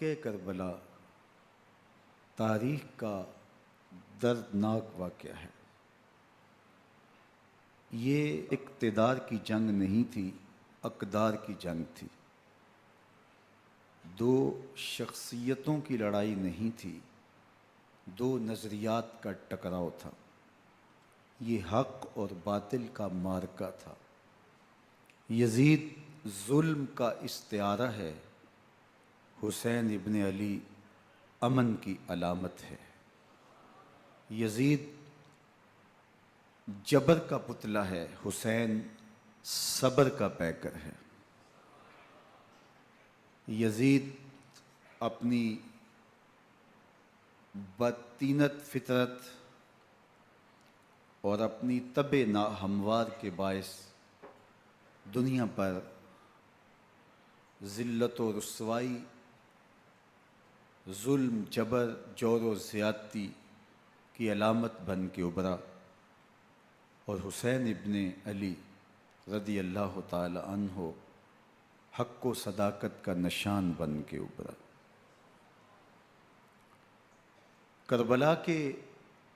واقعہ کربلا تاریخ کا دردناک واقعہ ہے۔ یہ اقتدار کی جنگ نہیں تھی، اقدار کی جنگ تھی۔ دو شخصیتوں کی لڑائی نہیں تھی، دو نظریات کا ٹکراؤ تھا۔ یہ حق اور باطل کا معرکہ تھا۔ یزید ظلم کا استعارہ ہے، حسین ابن علی امن کی علامت ہے۔ یزید جبر کا پتلا ہے، حسین صبر کا پیکر ہے۔ یزید اپنی بدطینت فطرت اور اپنی طبع ناہموار کے باعث دنیا پر ذلت و رسوائی، ظلم، جبر، جور و زیادتی کی علامت بن کے ابھرا، اور حسین ابن علی رضی اللہ تعالی عنہ حق و صداقت کا نشان بن کے ابھرا۔ کربلا کے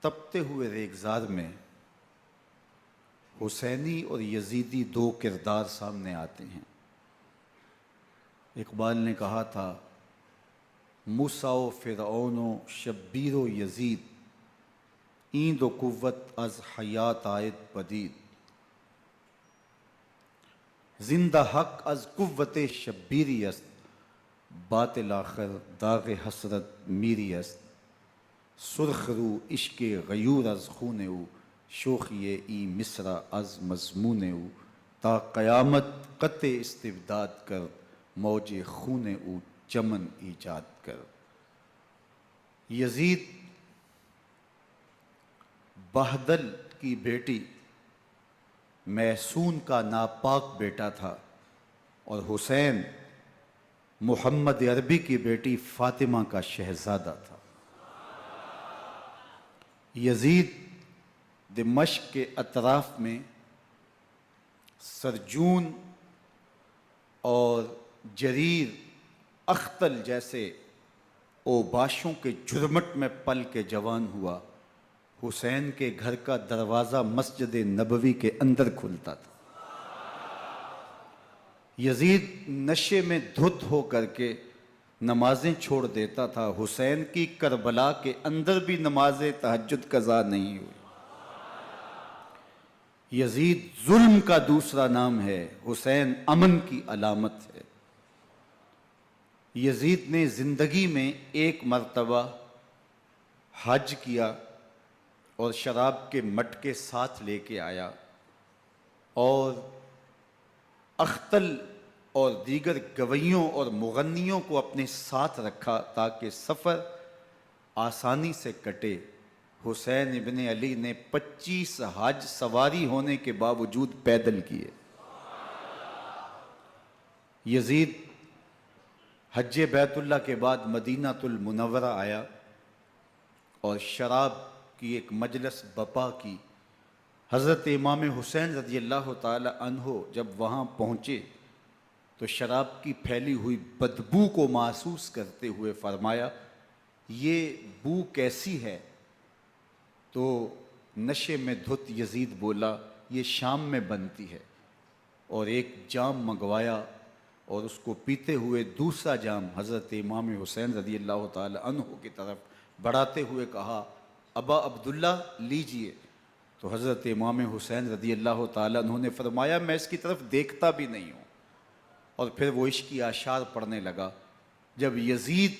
تپتے ہوئے ریگزار میں حسینی اور یزیدی دو کردار سامنے آتے ہیں۔ اقبال نے کہا تھا، موسیٰ و فرعون و شبیر و یزید، این دو قوت از حیات آید پدید، زندہ حق از قوت شبیری است، باطل آخر داغ حسرت میری است، سرخ رو عشق غیور از خون او، شوخی ای مصرع از مضمون او، تا قیامت قطع استبداد کر، موج خون او چمن ایجاد کر۔ یزید بہدل کی بیٹی محسون کا ناپاک بیٹا تھا، اور حسین محمد عربی کی بیٹی فاطمہ کا شہزادہ تھا۔ یزید دمشق کے اطراف میں سرجون اور جریر، اختل جیسے اوباشوں کے جھرمٹ میں پل کے جوان ہوا۔ حسین کے گھر کا دروازہ مسجد نبوی کے اندر کھلتا تھا۔ یزید نشے میں دھت ہو کر کے نمازیں چھوڑ دیتا تھا۔ حسین کی کربلا کے اندر بھی نماز تہجد قضا نہیں ہوئی۔ یزید ظلم کا دوسرا نام ہے، حسین امن کی علامت ہے۔ یزید نے زندگی میں ایک مرتبہ حج کیا اور شراب کے مٹکے ساتھ لے کے آیا، اور اختل اور دیگر گویوں اور مغنیوں کو اپنے ساتھ رکھا تاکہ سفر آسانی سے کٹے۔ حسین ابن علی نے 25 حج سواری ہونے کے باوجود پیدل کیے۔ یزید حج بیت اللہ کے بعد مدینہ المنورہ آیا اور شراب کی ایک مجلس بپا کی۔ حضرت امام حسین رضی اللہ تعالی عنہ جب وہاں پہنچے تو شراب کی پھیلی ہوئی بدبو کو محسوس کرتے ہوئے فرمایا، یہ بو کیسی ہے؟ تو نشے میں دھت یزید بولا، یہ شام میں بنتی ہے، اور ایک جام منگوایا اور اس کو پیتے ہوئے دوسرا جام حضرت امام حسین رضی اللہ تعالی عنہ کی طرف بڑھاتے ہوئے کہا، ابا عبداللہ لیجئے۔ تو حضرت امام حسین رضی اللہ تعالی عنہ نے فرمایا، میں اس کی طرف دیکھتا بھی نہیں ہوں، اور پھر وہ عشقی اشعار پڑھنے لگا۔ جب یزید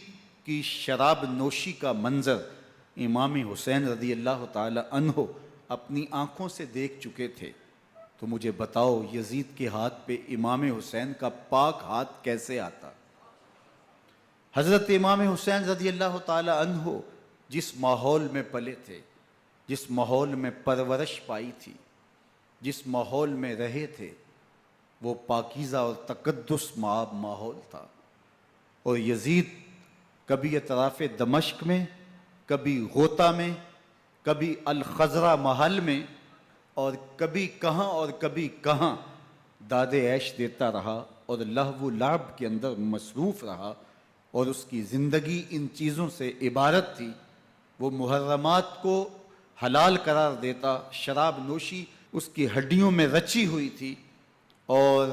کی شراب نوشی کا منظر امام حسین رضی اللہ تعالی عنہ اپنی آنکھوں سے دیکھ چکے تھے تو مجھے بتاؤ، یزید کے ہاتھ پہ امام حسین کا پاک ہاتھ کیسے آتا؟ حضرت امام حسین رضی اللہ تعالی عنہ جس ماحول میں پلے تھے، جس ماحول میں پرورش پائی تھی، جس ماحول میں رہے تھے، وہ پاکیزہ اور تقدس مآب ماحول تھا۔ اور یزید کبھی اطراف دمشق میں، کبھی غوطہ میں، کبھی الخضرہ محل میں، اور کبھی کہاں اور کبھی کہاں داد عیش دیتا رہا اور لہو و لعب کے اندر مصروف رہا، اور اس کی زندگی ان چیزوں سے عبارت تھی۔ وہ محرمات کو حلال قرار دیتا، شراب نوشی اس کی ہڈیوں میں رچی ہوئی تھی، اور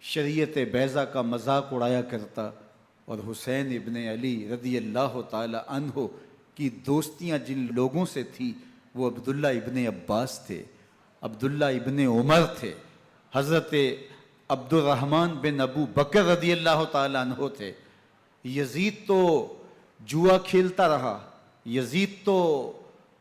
شریعت بیضا کا مذاق اڑایا کرتا۔ اور حسین ابن علی رضی اللہ تعالی عنہ کی دوستیاں جن لوگوں سے تھی وہ عبداللہ ابن عباس تھے، عبداللہ ابن عمر تھے، حضرت عبد الرحمن بن ابو بکر رضی اللہ تعالی عنہ تھے۔ یزید تو جوا کھیلتا رہا، یزید تو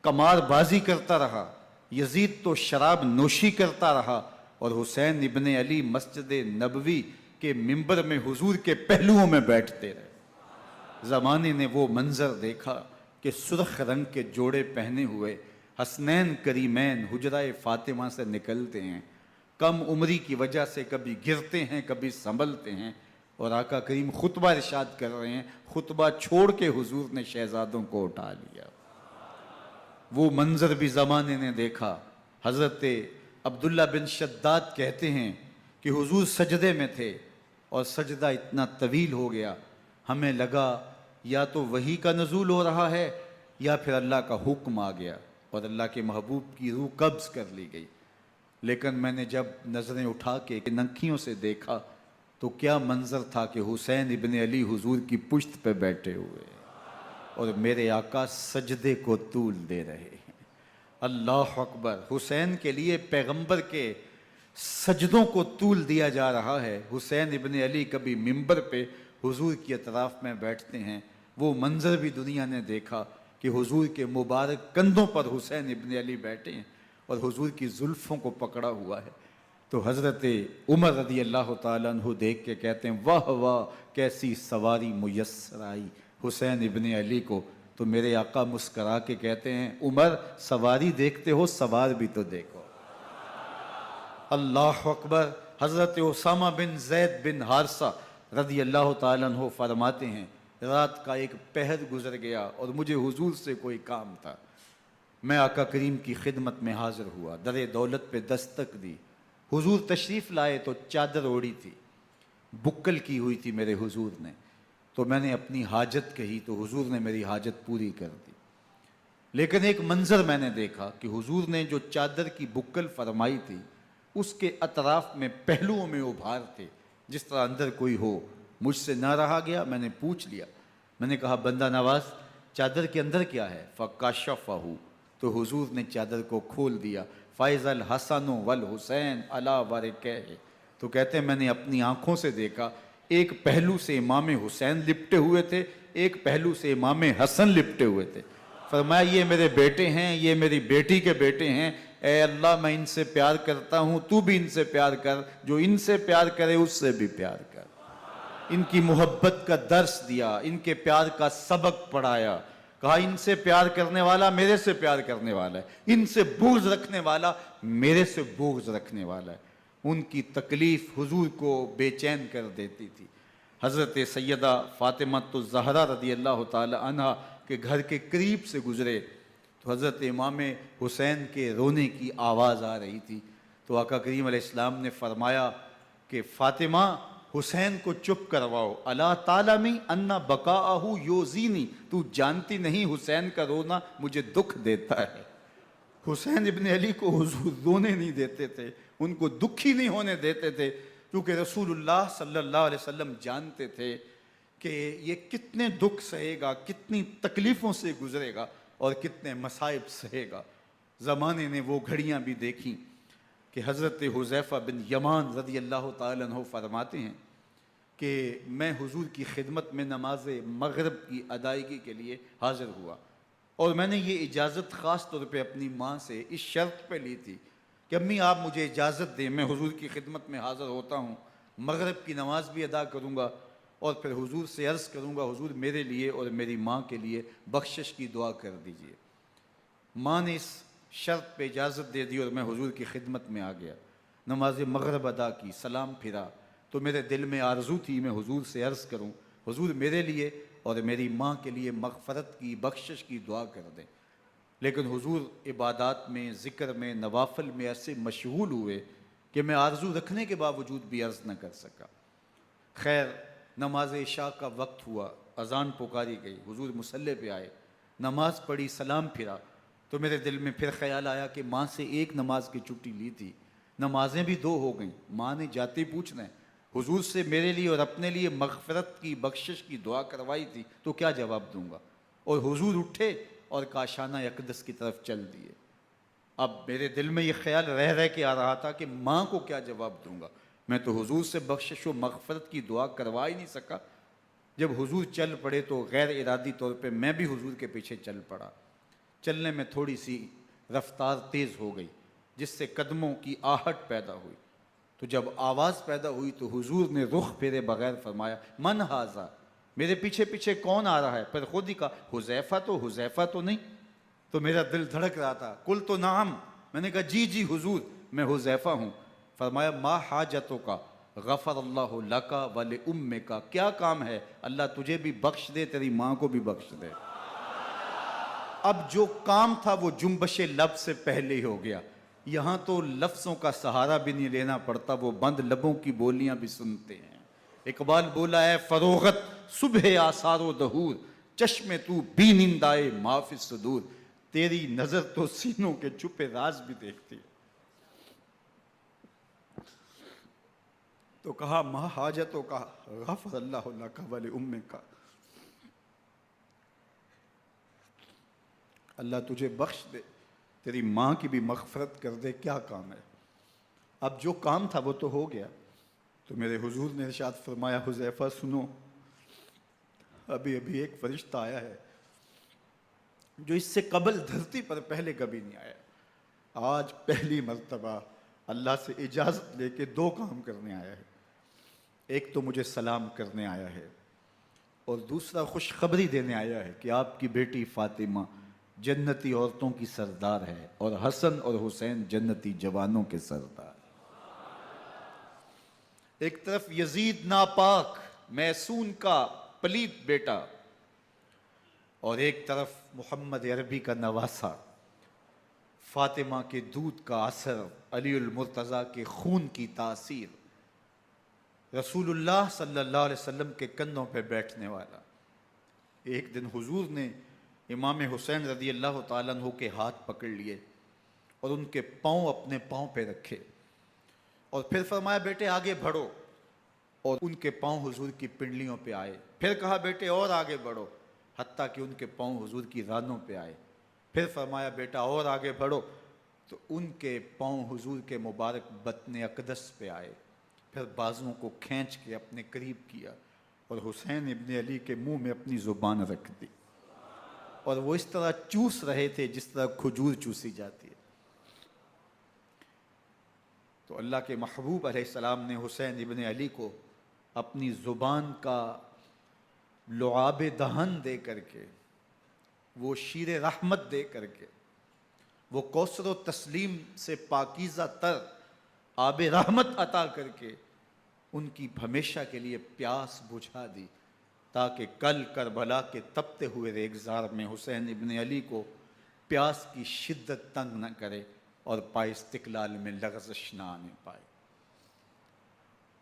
قمار بازی کرتا رہا، یزید تو شراب نوشی کرتا رہا، اور حسین ابن علی مسجد نبوی کے ممبر میں حضور کے پہلوؤں میں بیٹھتے رہے۔ زمانے نے وہ منظر دیکھا کہ سرخ رنگ کے جوڑے پہنے ہوئے حسنین کریمین حجرہ فاطمہ سے نکلتے ہیں، کم عمری کی وجہ سے کبھی گرتے ہیں کبھی سنبھلتے ہیں، اور آقا کریم خطبہ ارشاد کر رہے ہیں، خطبہ چھوڑ کے حضور نے شہزادوں کو اٹھا لیا۔ وہ منظر بھی زمانے نے دیکھا۔ حضرت عبداللہ بن شداد کہتے ہیں کہ حضور سجدے میں تھے اور سجدہ اتنا طویل ہو گیا، ہمیں لگا یا تو وحی کا نزول ہو رہا ہے یا پھر اللہ کا حکم آ گیا اور اللہ کے محبوب کی روح قبض کر لی گئی۔ لیکن میں نے جب نظریں اٹھا کے ننکیوں سے دیکھا تو کیا منظر تھا کہ حسین ابن علی حضور کی پشت پہ بیٹھے ہوئے اور میرے آقا سجدے کو طول دے رہے ہیں۔ اللہ اکبر! حسین کے لیے پیغمبر کے سجدوں کو طول دیا جا رہا ہے۔ حسین ابن علی کبھی ممبر پہ حضور کی اطراف میں بیٹھتے ہیں، وہ منظر بھی دنیا نے دیکھا کہ حضور کے مبارک کندھوں پر حسین ابن علی بیٹھے ہیں اور حضور کی زلفوں کو پکڑا ہوا ہے۔ تو حضرت عمر رضی اللہ تعالیٰ عنہ دیکھ کے کہتے ہیں واہ واہ کیسی سواری میسر آئی حسین ابن علی کو۔ تو میرے آقا مسکرا کے کہتے ہیں عمر سواری دیکھتے ہو سوار بھی تو دیکھو۔ اللہ اکبر! حضرت اسامہ بن زید بن حارثہ رضی اللہ تعالیٰ عنہ فرماتے ہیں رات کا ایک پہر گزر گیا اور مجھے حضور سے کوئی کام تھا، میں آقا کریم کی خدمت میں حاضر ہوا، در دولت پہ دستک دی، حضور تشریف لائے تو چادر اوڑی تھی، بکل کی ہوئی تھی میرے حضور نے، تو میں نے اپنی حاجت کہی تو حضور نے میری حاجت پوری کر دی۔ لیکن ایک منظر میں نے دیکھا کہ حضور نے جو چادر کی بکل فرمائی تھی اس کے اطراف میں پہلوؤں میں ابھار تھے، جس طرح اندر کوئی ہو۔ مجھ سے نہ رہا گیا، میں نے پوچھ لیا، میں نے کہا بندہ نواز چادر کے اندر کیا ہے؟ فَكَشَفَهُ، تو حضور نے چادر کو کھول دیا۔ فَإِذَا الْحَسَنُ وَالْحُسَيْنُ عَلَىٰ وَرِكَيْهِ، تو کہتے ہیں میں نے اپنی آنکھوں سے دیکھا، ایک پہلو سے امام حسین لپٹے ہوئے تھے، ایک پہلو سے امام حسن لپٹے ہوئے تھے۔ فرمایا یہ میرے بیٹے ہیں، یہ میری بیٹی کے بیٹے ہیں، اے اللہ میں ان سے پیار کرتا ہوں، تو بھی ان سے پیار کر، جو ان سے پیار کرے اس سے بھی پیار کر۔ ان کی محبت کا درس دیا، ان کے پیار کا سبق پڑھایا، کہا ان سے پیار کرنے والا میرے سے پیار کرنے والا ہے، ان سے بغض رکھنے والا میرے سے بغض رکھنے والا ہے۔ ان کی تکلیف حضور کو بے چین کر دیتی تھی۔ حضرت سیدہ فاطمہ الزہرا رضی اللہ تعالی عنہ کے گھر کے قریب سے گزرے تو حضرت امام حسین کے رونے کی آواز آ رہی تھی، تو آقا کریم علیہ السلام نے فرمایا کہ فاطمہ حسین کو چپ کرواؤ، الا تعلمی ان بقاءہ یوزینی، تو جانتی نہیں حسین کا رونا مجھے دکھ دیتا ہے۔ حسین ابن علی کو حضور رونے نہیں دیتے تھے، ان کو دکھی نہیں ہونے دیتے تھے، کیونکہ رسول اللہ صلی اللہ علیہ وسلم جانتے تھے کہ یہ کتنے دکھ سہے گا، کتنی تکلیفوں سے گزرے گا اور کتنے مصائب سہے گا۔ زمانے نے وہ گھڑیاں بھی دیکھیں کہ حضرت حذیفہ بن یمان رضی اللہ تعالیٰ عنہ فرماتے ہیں کہ میں حضور کی خدمت میں نماز مغرب کی ادائیگی کے لیے حاضر ہوا، اور میں نے یہ اجازت خاص طور پہ اپنی ماں سے اس شرط پہ لی تھی کہ امی آپ مجھے اجازت دیں، میں حضور کی خدمت میں حاضر ہوتا ہوں، مغرب کی نماز بھی ادا کروں گا اور پھر حضور سے عرض کروں گا حضور میرے لیے اور میری ماں کے لیے بخشش کی دعا کر دیجئے۔ ماں نے اس شرط پہ اجازت دے دی اور میں حضور کی خدمت میں آ گیا، نماز مغرب ادا کی، سلام پھرا تو میرے دل میں آرزو تھی میں حضور سے عرض کروں حضور میرے لیے اور میری ماں کے لیے مغفرت کی بخشش کی دعا کر دیں، لیکن حضور عبادات میں ذکر میں نوافل میں ایسے مشغول ہوئے کہ میں آرزو رکھنے کے باوجود بھی عرض نہ کر سکا۔ خیر نماز عشاء کا وقت ہوا، اذان پکاری گئی، حضور مصلی پہ آئے، نماز پڑھی، سلام پھرا، تو میرے دل میں پھر خیال آیا کہ ماں سے ایک نماز کی چھٹی لی تھی، نمازیں بھی 2 ہو گئیں، ماں نے جاتے پوچھنا ہے حضور سے میرے لیے اور اپنے لیے مغفرت کی، بخشش کی دعا کروائی تھی، تو کیا جواب دوں گا؟ اور حضور اٹھے اور کاشانہ اقدس کی طرف چل دیے۔ اب میرے دل میں یہ خیال رہ کے آ رہا تھا کہ ماں کو کیا جواب دوں گا؟ میں تو حضور سے بخشش و مغفرت کی دعا کروا ہی نہیں سکا۔ جب حضور چل پڑے تو غیر ارادی طور پہ میں بھی حضور کے پیچھے چل پڑا۔ چلنے میں تھوڑی سی رفتار تیز ہو گئی، جس سے قدموں کی آہٹ پیدا ہوئی۔ تو جب آواز پیدا ہوئی تو حضور نے رخ پھیرے بغیر فرمایا، من ھذا، میرے پیچھے پیچھے کون آ رہا ہے؟ پھر خود ہی کہا، حذیفہ تو نہیں؟ تو میرا دل دھڑک رہا تھا، قلت نعم، میں نے کہا جی جی حضور، میں حذیفہ ہوں۔ فرمایا، ما حاجتوں کا، غفر اللہ لکا ولأمکا، کیا کام ہے؟ اللہ تجھے بھی بخش دے، تیری ماں کو بھی بخش دے۔ اب جو کام تھا وہ جنبش لب سے پہلے ہی ہو گیا، یہاں تو لفظوں کا سہارا بھی نہیں لینا پڑتا، وہ بند لبوں کی بولیاں بھی سنتے ہیں۔ اقبال بولا ہے، فروغت صبح آثار و دہور، چشم تو بینندائے ما فی الصدور، تیری نظر تو سینوں کے چھپے راز بھی دیکھتی ہے۔ تو کہا، ما حاجتوں کا، غفر اللہ لک ولأمک، اللہ تجھے بخش دے، تیری ماں کی بھی مغفرت کر دے، کیا کام ہے؟ اب جو کام تھا وہ تو ہو گیا۔ تو میرے حضور نے ارشاد فرمایا، حذیفہ سنو، ابھی ایک فرشتہ آیا ہے جو اس سے قبل دھرتی پر پہلے کبھی نہیں آیا، آج پہلی مرتبہ اللہ سے اجازت لے کے 2 کام کرنے آیا ہے۔ ایک تو مجھے سلام کرنے آیا ہے، اور دوسرا خوشخبری دینے آیا ہے کہ آپ کی بیٹی فاطمہ جنتی عورتوں کی سردار ہے، اور حسن اور حسین جنتی جوانوں کے سردار۔ ایک طرف یزید ناپاک میسون کا پلید بیٹا، اور ایک طرف محمد عربی کا نواسا، فاطمہ کے دودھ کا اثر، علی المرتضیٰ کے خون کی تاثیر، رسول اللہ صلی اللہ علیہ وسلم کے کندھوں پہ بیٹھنے والا۔ ایک دن حضور نے امام حسین رضی اللہ تعالیٰ عنہ کے ہاتھ پکڑ لیے اور ان کے پاؤں اپنے پاؤں پہ رکھے، اور پھر فرمایا، بیٹے آگے بڑھو، اور ان کے پاؤں حضور کی پنڈلیوں پہ آئے۔ پھر کہا، بیٹے اور آگے بڑھو، حتیٰ کہ ان کے پاؤں حضور کی رانوں پہ آئے۔ پھر فرمایا، بیٹا اور آگے بڑھو، تو ان کے پاؤں حضور کے مبارک بطن اقدس پہ آئے۔ پھر بازوؤں کو کھینچ کے اپنے قریب کیا، اور حسین ابن علی کے منہ میں اپنی زبان رکھ دی، اور وہ اس طرح چوس رہے تھے جس طرح کھجور چوسی جاتی ہے۔ تو اللہ کے محبوب علیہ السلام نے حسین ابن علی کو اپنی زبان کا لعاب دہن دے کر کے، وہ شیر رحمت دے کر کے، وہ کوثر و تسلیم سے پاکیزہ تر آب رحمت عطا کر کے ان کی ہمیشہ کے لیے پیاس بجھا دی، تاکہ کل کربلا کے تپتے ہوئے ریگزار میں حسین ابن علی کو پیاس کی شدت تنگ نہ کرے اور پائے استقلال میں لغزش نہ آنے پائے۔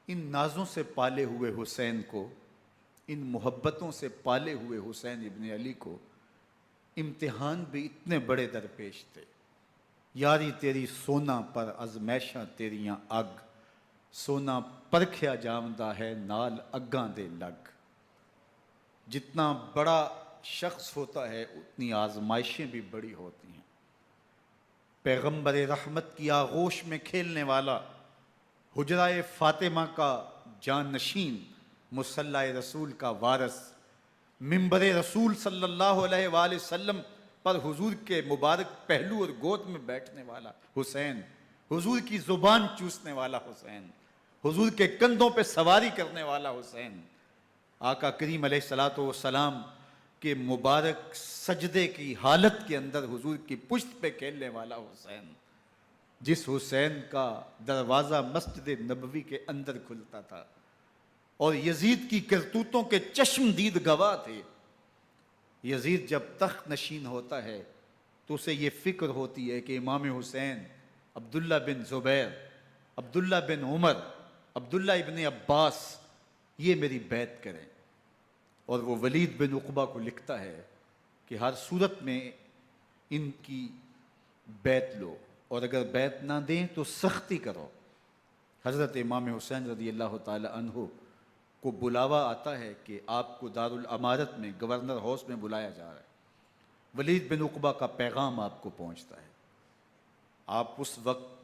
ان نازوں سے پالے ہوئے حسین کو، ان محبتوں سے پالے ہوئے حسین ابن علی کو امتحان بھی اتنے بڑے درپیش تھے۔ یاری تیری سونا پر ازمیشاں تیریاں اگ، سونا پرکھیا جامدہ ہے نال اگاں دے لگ۔ جتنا بڑا شخص ہوتا ہے اتنی آزمائشیں بھی بڑی ہوتی ہیں۔ پیغمبر رحمت کی آغوش میں کھیلنے والا، حجرہ فاطمہ کا جانشین، مصلی رسول کا وارث، منبر رسول صلی اللہ علیہ وآلہ وسلم پر حضور کے مبارک پہلو اور گود میں بیٹھنے والا حسین، حضور کی زبان چوسنے والا حسین، حضور کے کندھوں پہ سواری کرنے والا حسین، آقا کریم علیہ السلام کے مبارک سجدے کی حالت کے اندر حضور کی پشت پہ کھیلنے والا حسین، جس حسین کا دروازہ مسجد نبوی کے اندر کھلتا تھا اور یزید کی کرتوتوں کے چشم دید گواہ تھے۔ یزید جب تخت نشین ہوتا ہے تو اسے یہ فکر ہوتی ہے کہ امام حسین، عبداللہ بن زبیر، عبداللہ بن عمر، عبداللہ ابن عباس یہ میری بیعت کریں۔ اور وہ ولید بن عقبہ کو لکھتا ہے کہ ہر صورت میں ان کی بیعت لو، اور اگر بیعت نہ دیں تو سختی کرو۔ حضرت امام حسین رضی اللہ تعالی عنہ کو بلاوا آتا ہے کہ آپ کو دارالامارت میں گورنر ہاؤس میں بلایا جا رہا ہے۔ ولید بن عقبہ کا پیغام آپ کو پہنچتا ہے۔ آپ اس وقت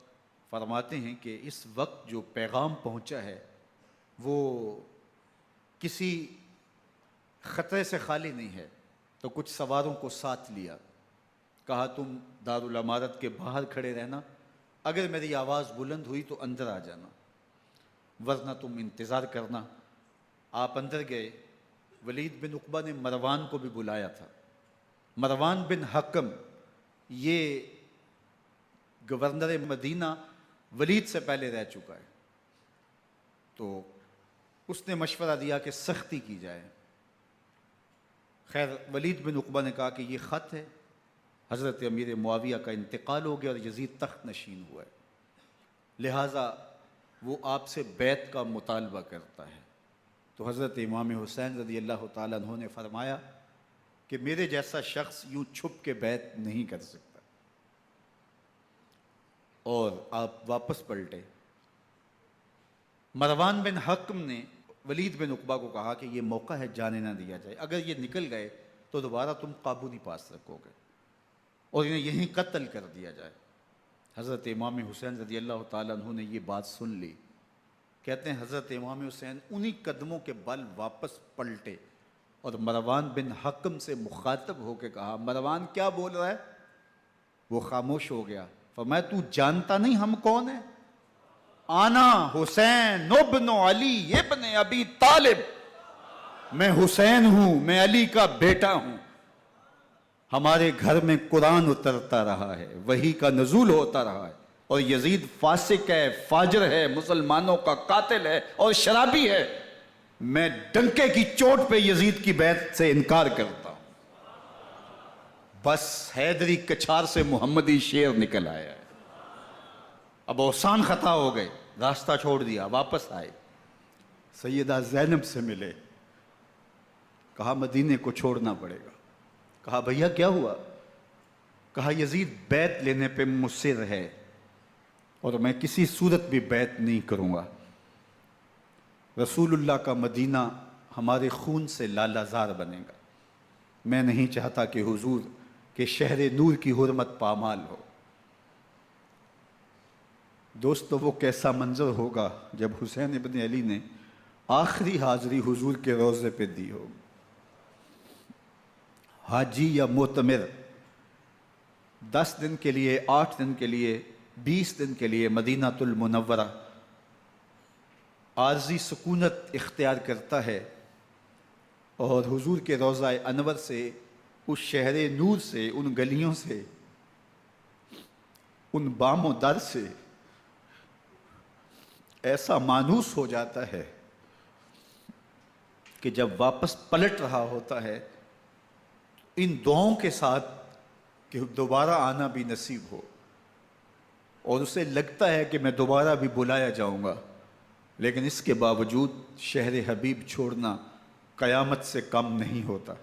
فرماتے ہیں کہ اس وقت جو پیغام پہنچا ہے وہ کسی خطرے سے خالی نہیں ہے، تو کچھ سواروں کو ساتھ لیا، کہا تم دارالامارت کے باہر کھڑے رہنا، اگر میری آواز بلند ہوئی تو اندر آ جانا، ورنہ تم انتظار کرنا۔ آپ اندر گئے۔ ولید بن عقبہ نے مروان کو بھی بلایا تھا۔ مروان بن حکم یہ گورنر مدینہ ولید سے پہلے رہ چکا ہے، تو اس نے مشورہ دیا کہ سختی کی جائے۔ خیر ولید بن عقبہ نے کہا کہ یہ خط ہے، حضرت امیر معاویہ کا انتقال ہو گیا اور یزید تخت نشین ہوا ہے، لہٰذا وہ آپ سے بیعت کا مطالبہ کرتا ہے۔ تو حضرت امام حسین رضی اللہ تعالیٰ عنہ نے فرمایا کہ میرے جیسا شخص یوں چھپ کے بیعت نہیں کر سکتا، اور آپ واپس پلٹے۔ مروان بن حکم نے ولید بن عقبہ کو کہا کہ یہ موقع ہے، جانے نہ دیا جائے، اگر یہ نکل گئے تو دوبارہ تم قابو نہیں پا سکو گے، اور انہیں یہیں قتل کر دیا جائے۔ حضرت امام حسین رضی اللہ تعالیٰ عنہ نے یہ بات سن لی۔ کہتے ہیں حضرت امام حسین انہی قدموں کے بل واپس پلٹے اور مروان بن حکم سے مخاطب ہو کے کہا، مروان کیا بول رہا ہے؟ وہ خاموش ہو گیا۔ فرمایا تو جانتا نہیں ہم کون ہیں؟ آنا حسین ابن علی ابن ابی طالب، میں حسین ہوں، میں علی کا بیٹا ہوں، ہمارے گھر میں قرآن اترتا رہا ہے، وحی کا نزول ہوتا رہا ہے، اور یزید فاسق ہے، فاجر ہے، مسلمانوں کا قاتل ہے اور شرابی ہے، میں ڈنکے کی چوٹ پہ یزید کی بیعت سے انکار کرتا ہوں۔ بس حیدری کچھار سے محمدی شیر نکل آیا ہے۔ اب اوسان خطا ہو گئے، راستہ چھوڑ دیا، واپس آئے، سیدہ زینب سے ملے، کہا مدینے کو چھوڑنا پڑے گا۔ کہا بھیا کیا ہوا؟ کہا یزید بیعت لینے پہ مصر ہے اور میں کسی صورت بھی بیعت نہیں کروں گا۔ رسول اللہ کا مدینہ ہمارے خون سے لالہ زار بنے گا، میں نہیں چاہتا کہ حضور کے شہر نور کی حرمت پامال ہو۔ دوستو وہ کیسا منظر ہوگا جب حسین ابن علی نے آخری حاضری حضور کے روضے پہ دی ہو۔ حاجی یا معتمر 10 دن کے لیے، 8 دن کے لیے، 20 دن کے لیے مدینہ المنورہ عارضی سکونت اختیار کرتا ہے، اور حضور کے روضہ انور سے، اس شہر نور سے، ان گلیوں سے، ان بام و در سے ایسا مانوس ہو جاتا ہے کہ جب واپس پلٹ رہا ہوتا ہے ان دعاؤں کے ساتھ کہ دوبارہ آنا بھی نصیب ہو، اور اسے لگتا ہے کہ میں دوبارہ بھی بلایا جاؤں گا، لیکن اس کے باوجود شہر حبیب چھوڑنا قیامت سے کم نہیں ہوتا۔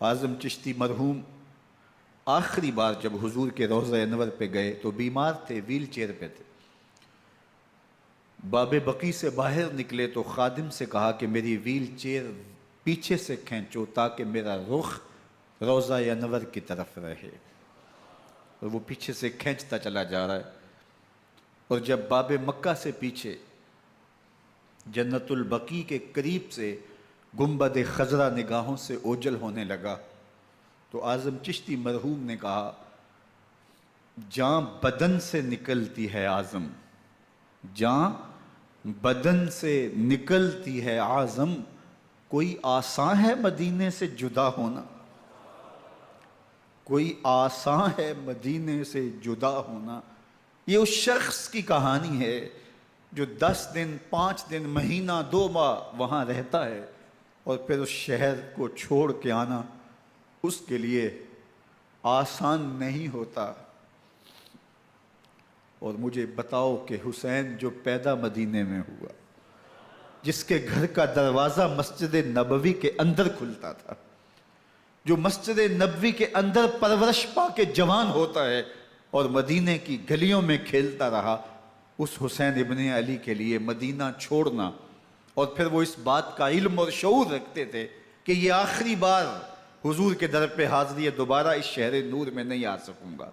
اعظم چشتی مرحوم آخری بار جب حضور کے روضہ انور پہ گئے تو بیمار تھے، ویل چیئر پہ تھے۔ باب بقی سے باہر نکلے تو خادم سے کہا کہ میری ویل چیئر پیچھے سے کھینچو تاکہ میرا رخ روضہ انور کی طرف رہے، اور وہ پیچھے سے کھینچتا چلا جا رہا ہے، اور جب باب مکہ سے پیچھے جنت البقیع کے قریب سے گنبد خضرا نگاہوں سے اوجل ہونے لگا تو اعظم چشتی مرحوم نے کہا، جاں بدن سے نکلتی ہے اعظم، جاں بدن سے نکلتی ہے اعظم، کوئی آسان ہے مدینے سے جدا ہونا، کوئی آسان ہے مدینے سے جدا ہونا۔ یہ اس شخص کی کہانی ہے جو 10 دن، 5 دن، مہینہ، 2 ماہ وہاں رہتا ہے، اور پھر اس شہر کو چھوڑ کے آنا اس کے لیے آسان نہیں ہوتا۔ اور مجھے بتاؤ کہ حسین جو پیدا مدینے میں ہوا، جس کے گھر کا دروازہ مسجد نبوی کے اندر کھلتا تھا، جو مسجد نبوی کے اندر پرورش پا کے جوان ہوتا ہے اور مدینے کی گلیوں میں کھیلتا رہا، اس حسین ابن علی کے لیے مدینہ چھوڑنا، اور پھر وہ اس بات کا علم اور شعور رکھتے تھے کہ یہ آخری بار حضور کے در پہ حاضری ہے، دوبارہ اس شہر نور میں نہیں آ سکوں گا،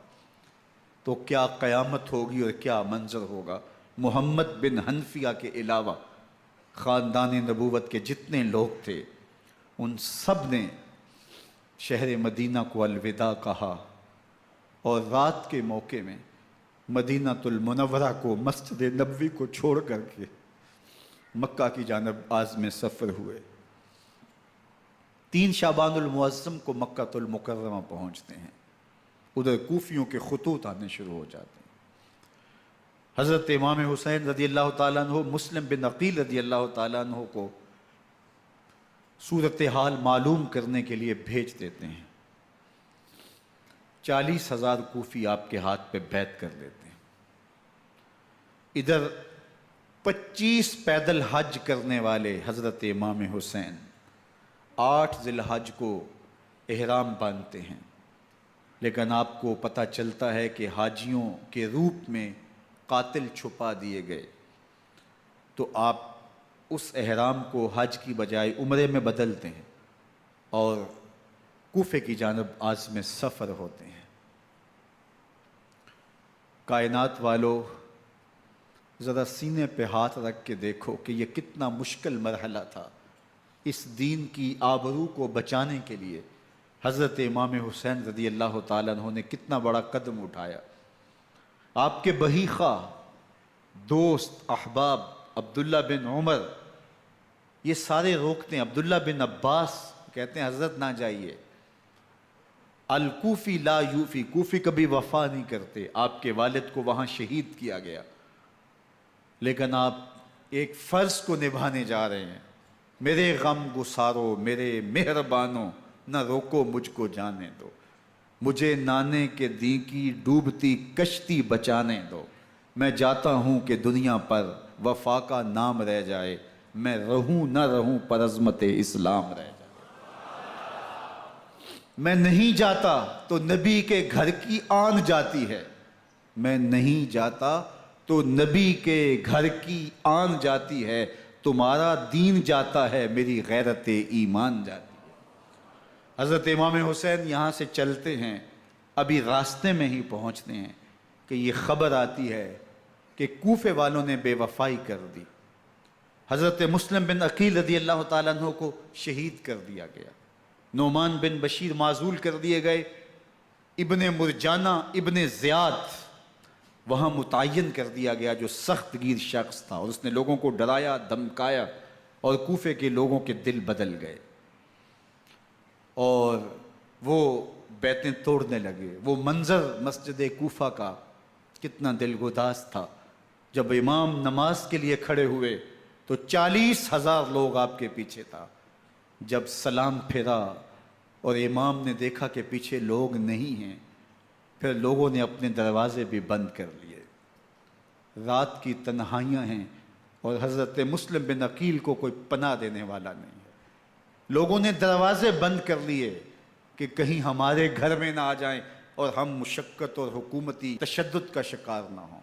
تو کیا قیامت ہوگی اور کیا منظر ہوگا۔ محمد بن حنفیہ کے علاوہ خاندان نبوت کے جتنے لوگ تھے ان سب نے شہر مدینہ کو الوداع کہا، اور رات کے موقع میں مدینہ المنورہ کو، مسجد نبوی کو چھوڑ کر کے مکہ کی جانب عازم سفر ہوئے۔ 3 شعبان المعظم کو مکہ المکرمہ پہنچتے ہیں، ادھر کوفیوں کے خطوط آنے شروع ہو جاتے ہیں۔ حضرت امام حسین رضی اللہ تعالیٰ عنہ مسلم بن عقیل رضی اللہ تعالیٰ عنہ کو صورتحال معلوم کرنے کے لیے بھیج دیتے ہیں۔ 40,000 کوفی آپ کے ہاتھ پہ بیعت کر لیتے ہیں۔ ادھر 25 پیدل حج کرنے والے حضرت امام حسین 8 ذی الحج کو احرام باندھتے ہیں، لیکن آپ کو پتہ چلتا ہے کہ حاجیوں کے روپ میں قاتل چھپا دیے گئے، تو آپ اس احرام کو حج کی بجائے عمرے میں بدلتے ہیں اور کوفے کی جانب عازم سفر ہوتے ہیں۔ کائنات والو، ذرا سینے پہ ہاتھ رکھ کے دیکھو کہ یہ کتنا مشکل مرحلہ تھا۔ اس دین کی آبرو کو بچانے کے لیے حضرت امام حسین رضی اللہ تعالیٰ عنہ نے کتنا بڑا قدم اٹھایا۔ آپ کے بہیخہ، دوست، احباب عبداللہ بن عمر یہ سارے روکتے ہیں، عبداللہ بن عباس کہتے ہیں حضرت نہ جائیے، الکوفی لا یوفی، کوفی کبھی وفا نہیں کرتے، آپ کے والد کو وہاں شہید کیا گیا، لیکن آپ ایک فرض کو نبھانے جا رہے ہیں۔ میرے غم گسارو، میرے مہربانوں، نہ روکو مجھ کو جانے دو، مجھے نانے کے دی کی ڈوبتی کشتی بچانے دو، میں جاتا ہوں کہ دنیا پر وفا کا نام رہ جائے، میں رہوں نہ رہوں پر عظمت اسلام رہ جائے۔ میں نہیں جاتا تو نبی کے گھر کی آن جاتی ہے، میں نہیں جاتا تو نبی کے گھر کی آن جاتی ہے، تمہارا دین جاتا ہے میری غیرت ایمان جاتی ہے۔ حضرت امام حسین یہاں سے چلتے ہیں، ابھی راستے میں ہی پہنچتے ہیں کہ یہ خبر آتی ہے کہ کوفے والوں نے بے وفائی کر دی، حضرت مسلم بن عقیل رضی اللہ تعالیٰ عنہ کو شہید کر دیا گیا، نعمان بن بشیر معزول کر دیے گئے، ابن مرجانہ ابن زیاد وہاں متعین کر دیا گیا جو سخت گیر شخص تھا، اور اس نے لوگوں کو ڈرایا دھمکایا اور کوفے کے لوگوں کے دل بدل گئے اور وہ بیعتیں توڑنے لگے۔ وہ منظر مسجد کوفہ کا کتنا دلگداز تھا، جب امام نماز کے لیے کھڑے ہوئے تو 40,000 لوگ آپ کے پیچھے تھا، جب سلام پھیرا اور امام نے دیکھا کہ پیچھے لوگ نہیں ہیں، پھر لوگوں نے اپنے دروازے بھی بند کر لیے۔ رات کی تنہائیاں ہیں اور حضرت مسلم بن عقیل کو کوئی پناہ دینے والا نہیں ہے، لوگوں نے دروازے بند کر لیے کہ کہیں ہمارے گھر میں نہ آ جائیں اور ہم مشقت اور حکومتی تشدد کا شکار نہ ہوں۔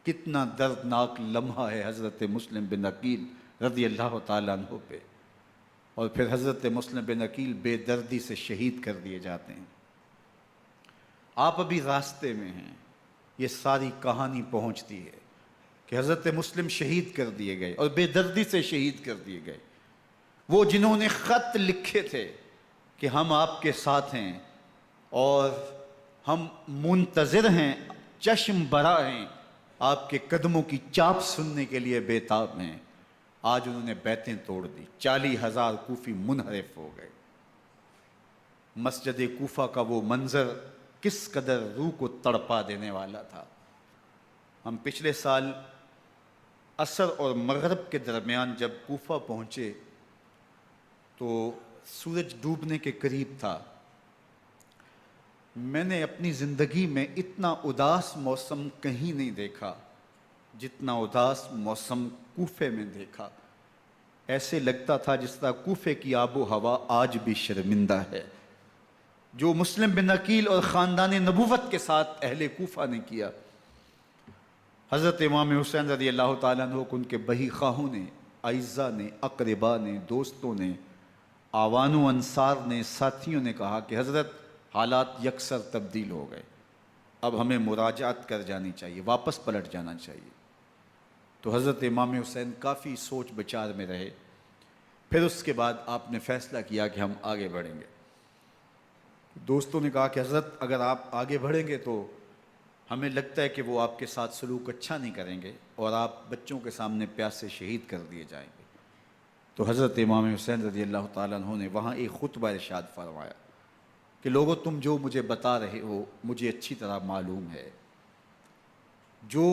کتنا دردناک لمحہ ہے حضرت مسلم بن عقیل رضی اللہ تعالیٰ عنہ پہ، اور پھر حضرت مسلم بن عقیل بے دردی سے شہید کر دیے جاتے ہیں۔ آپ ابھی راستے میں ہیں، یہ ساری کہانی پہنچتی ہے کہ حضرت مسلم شہید کر دیے گئے اور بے دردی سے شہید کر دیے گئے۔ وہ جنہوں نے خط لکھے تھے کہ ہم آپ کے ساتھ ہیں اور ہم منتظر ہیں، چشم برا ہیں، آپ کے قدموں کی چاپ سننے کے لیے بےتاب ہیں، آج انہوں نے بیعتیں توڑ دی، 40,000 کوفی منحرف ہو گئے۔ مسجد کوفہ کا وہ منظر کس قدر روح کو تڑپا دینے والا تھا۔ ہم پچھلے سال عصر اور مغرب کے درمیان جب کوفہ پہنچے تو سورج ڈوبنے کے قریب تھا۔ میں نے اپنی زندگی میں اتنا اداس موسم کہیں نہیں دیکھا جتنا اداس موسم کوفے میں دیکھا۔ ایسے لگتا تھا جس طرح کوفے کی آب و ہوا آج بھی شرمندہ ہے۔ جو مسلم بن عقیل اور خاندان نبوت کے ساتھ اہل کوفہ نے کیا، حضرت امام حسین رضی اللہ تعالیٰ عنہ کو ان کے بہی خواہوں نے، اعزاء نے، اقربا نے، دوستوں نے، آوان و انصار نے، ساتھیوں نے کہا کہ حضرت حالات یکسر تبدیل ہو گئے، اب ہمیں مراجعت کر جانی چاہیے، واپس پلٹ جانا چاہیے۔ تو حضرت امام حسین کافی سوچ بچار میں رہے، پھر اس کے بعد آپ نے فیصلہ کیا کہ ہم آگے بڑھیں گے۔ دوستوں نے کہا کہ حضرت اگر آپ آگے بڑھیں گے تو ہمیں لگتا ہے کہ وہ آپ کے ساتھ سلوک اچھا نہیں کریں گے اور آپ بچوں کے سامنے پیاسے شہید کر دیے جائیں گے۔ تو حضرت امام حسین رضی اللہ تعالیٰ عنہ نے وہاں ایک خطبہ ارشاد فرمایا کہ لوگو تم جو مجھے بتا رہے ہو مجھے اچھی طرح معلوم ہے، جو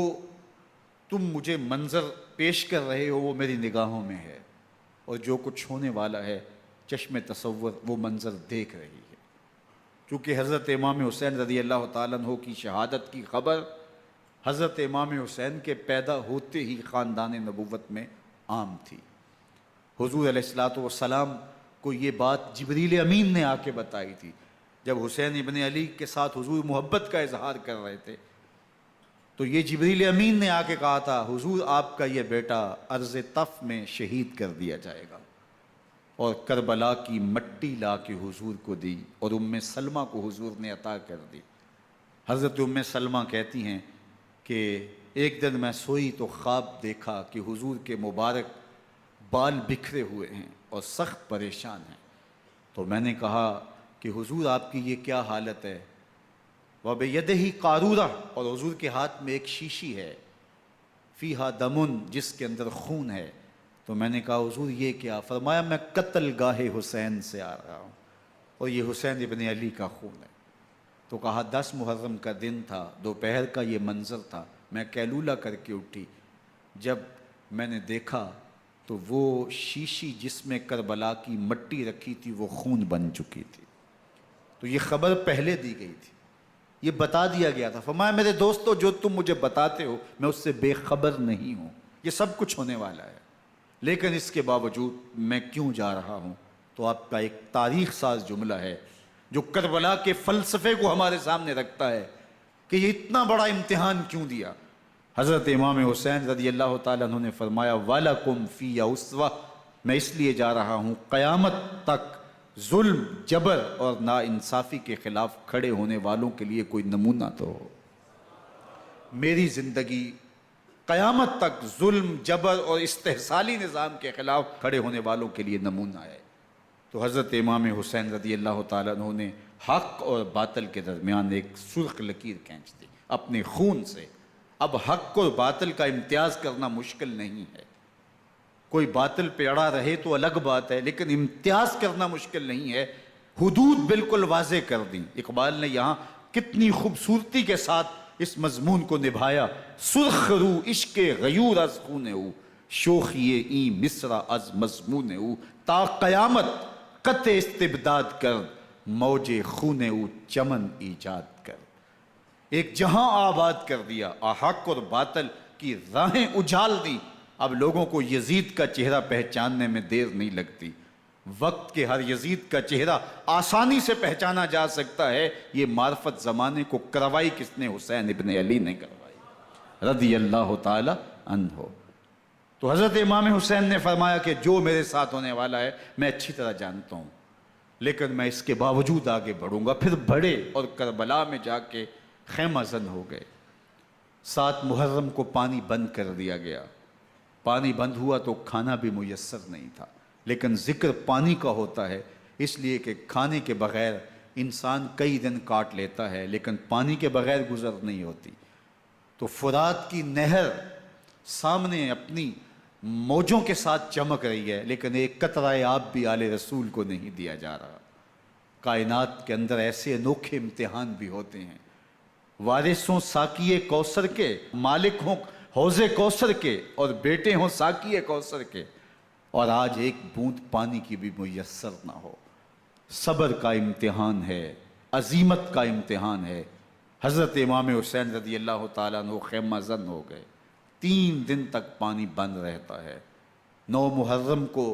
تم مجھے منظر پیش کر رہے ہو وہ میری نگاہوں میں ہے، اور جو کچھ ہونے والا ہے چشم تصور وہ منظر دیکھ رہی ہے۔ چونکہ حضرت امام حسین رضی اللہ تعالیٰ عنہ کی شہادت کی خبر حضرت امام حسین کے پیدا ہوتے ہی خاندان نبوت میں عام تھی۔ حضور علیہ الصلوۃ والسلام کو یہ بات جبریل امین نے آ کے بتائی تھی جب حسین ابن علی کے ساتھ حضور محبت کا اظہار کر رہے تھے، تو یہ جبریل امین نے آ کے کہا تھا حضور آپ کا یہ بیٹا ارض طف میں شہید کر دیا جائے گا، اور کربلا کی مٹی لا کے حضور کو دی اور ام سلمہ کو حضور نے عطا کر دی۔ حضرت ام سلمہ کہتی ہیں کہ ایک دن میں سوئی تو خواب دیکھا کہ حضور کے مبارک بال بکھرے ہوئے ہیں اور سخت پریشان ہیں، تو میں نے کہا کہ حضور آپ کی یہ کیا حالت ہے؟ وَبِيَدِهِ قَارُورَةٌ، اور حضور کے ہاتھ میں ایک شیشی ہے، فِيهَا دَمٌ، جس کے اندر خون ہے۔ تو میں نے کہا حضور یہ کیا؟ فرمایا میں قتل گاہ حسین سے آ رہا ہوں اور یہ حسین ابن علی کا خون ہے۔ تو کہا 10 محرم کا دن تھا، دوپہر کا یہ منظر تھا، میں قیلولہ کر کے اٹھی، جب میں نے دیکھا تو وہ شیشی جس میں کربلا کی مٹی رکھی تھی وہ خون بن چکی تھی۔ تو یہ خبر پہلے دی گئی تھی، یہ بتا دیا گیا تھا۔ فرمایا میرے دوستو جو تم مجھے بتاتے ہو میں اس سے بے خبر نہیں ہوں، یہ سب کچھ ہونے والا ہے، لیکن اس کے باوجود میں کیوں جا رہا ہوں؟ تو آپ کا ایک تاریخ ساز جملہ ہے جو کربلا کے فلسفے کو ہمارے سامنے رکھتا ہے کہ یہ اتنا بڑا امتحان کیوں دیا۔ حضرت امام حسین رضی اللہ تعالیٰ عنہ نے فرمایا وَلَكُمْ فِيَّ أُسْوَةٌ، میں اس لیے جا رہا ہوں قیامت تک ظلم، جبر اور ناانصافی کے خلاف کھڑے ہونے والوں کے لیے کوئی نمونہ تو ہو۔ میری زندگی قیامت تک ظلم، جبر اور استحصالی نظام کے خلاف کھڑے ہونے والوں کے لیے نمونہ ہے۔ تو حضرت امام حسین رضی اللہ تعالیٰ عنہ نے حق اور باطل کے درمیان ایک سرخ لکیر کھینچ دی اپنے خون سے۔ اب حق اور باطل کا امتیاز کرنا مشکل نہیں ہے، کوئی باطل پہ اڑا رہے تو الگ بات ہے، لیکن امتیاز کرنا مشکل نہیں ہے۔ حدود بالکل واضح کر دیں۔ اقبال نے یہاں کتنی خوبصورتی کے ساتھ اس مضمون کو نبھایا۔ سرخ رو عشق غیور از خون او، شوخی این مصرع از مضمون او، تا قیامت قطع استبداد کر، موج خون او چمن ایجاد کر۔ ایک جہاں آباد کر دیا، حق اور باطل کی راہیں اجال دی۔ اب لوگوں کو یزید کا چہرہ پہچاننے میں دیر نہیں لگتی، وقت کے ہر یزید کا چہرہ آسانی سے پہچانا جا سکتا ہے۔ یہ معرفت زمانے کو کروائی کس نے؟ حسین ابن علی نے کروائی رضی اللہ تعالی عنہ۔ تو حضرت امام حسین نے فرمایا کہ جو میرے ساتھ ہونے والا ہے میں اچھی طرح جانتا ہوں، لیکن میں اس کے باوجود آگے بڑھوں گا۔ پھر بڑھے اور کربلا میں جا کے خیمہ زن ہو گئے۔ 7 محرم کو پانی بند کر دیا گیا۔ پانی بند ہوا تو کھانا بھی میسر نہیں تھا، لیکن ذکر پانی کا ہوتا ہے اس لیے کہ کھانے کے بغیر انسان کئی دن کاٹ لیتا ہے، لیکن پانی کے بغیر گزر نہیں ہوتی۔ تو فرات کی نہر سامنے اپنی موجوں کے ساتھ چمک رہی ہے، لیکن ایک قطرہ آب بھی آل رسول کو نہیں دیا جا رہا۔ کائنات کے اندر ایسے انوکھے امتحان بھی ہوتے ہیں۔ وارث ہوں ساقی کوثر کے، مالک ہوں حوض کوثر کے، اور بیٹے ہوں ساقی کوثر کے، اور آج ایک بوند پانی کی بھی میسر نہ ہو۔ صبر کا امتحان ہے، عزیمت کا امتحان ہے۔ حضرت امام حسین رضی اللہ تعالیٰ عنہ خیمہ زن ہو گئے۔ 3 دن تک پانی بند رہتا ہے۔ 9 محرم کو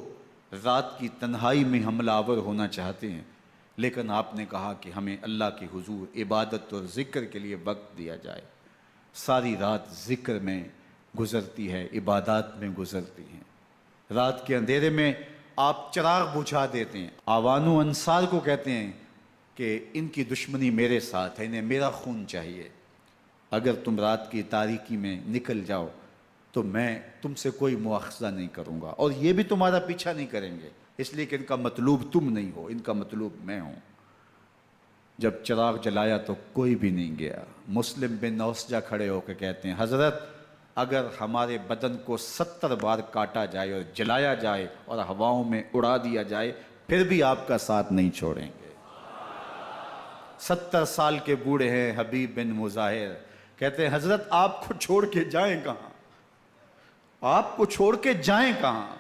رات کی تنہائی میں حملہ آور ہونا چاہتے ہیں، لیکن آپ نے کہا کہ ہمیں اللہ کے حضور عبادت اور ذکر کے لیے وقت دیا جائے۔ ساری رات ذکر میں گزرتی ہے، عبادات میں گزرتی ہیں۔ رات کے اندھیرے میں آپ چراغ بجھا دیتے ہیں۔ آوان و انصار کو کہتے ہیں کہ ان کی دشمنی میرے ساتھ ہے، انہیں میرا خون چاہیے، اگر تم رات کی تاریکی میں نکل جاؤ تو میں تم سے کوئی مواخذہ نہیں کروں گا، اور یہ بھی تمہارا پیچھا نہیں کریں گے، اس لیے کہ ان کا مطلوب تم نہیں ہو، ان کا مطلوب میں ہوں۔ جب چراغ جلایا تو کوئی بھی نہیں گیا۔ مسلم بن نوسجہ کھڑے ہو کے کہتے ہیں حضرت اگر ہمارے بدن کو 70 بار کاٹا جائے اور جلایا جائے اور ہواؤں میں اڑا دیا جائے پھر بھی آپ کا ساتھ نہیں چھوڑیں گے۔ 70 سال کے بوڑھے ہیں حبیب بن مظاہر، کہتے ہیں حضرت آپ کو چھوڑ کے جائیں کہاں، آپ کو چھوڑ کے جائیں کہاں؟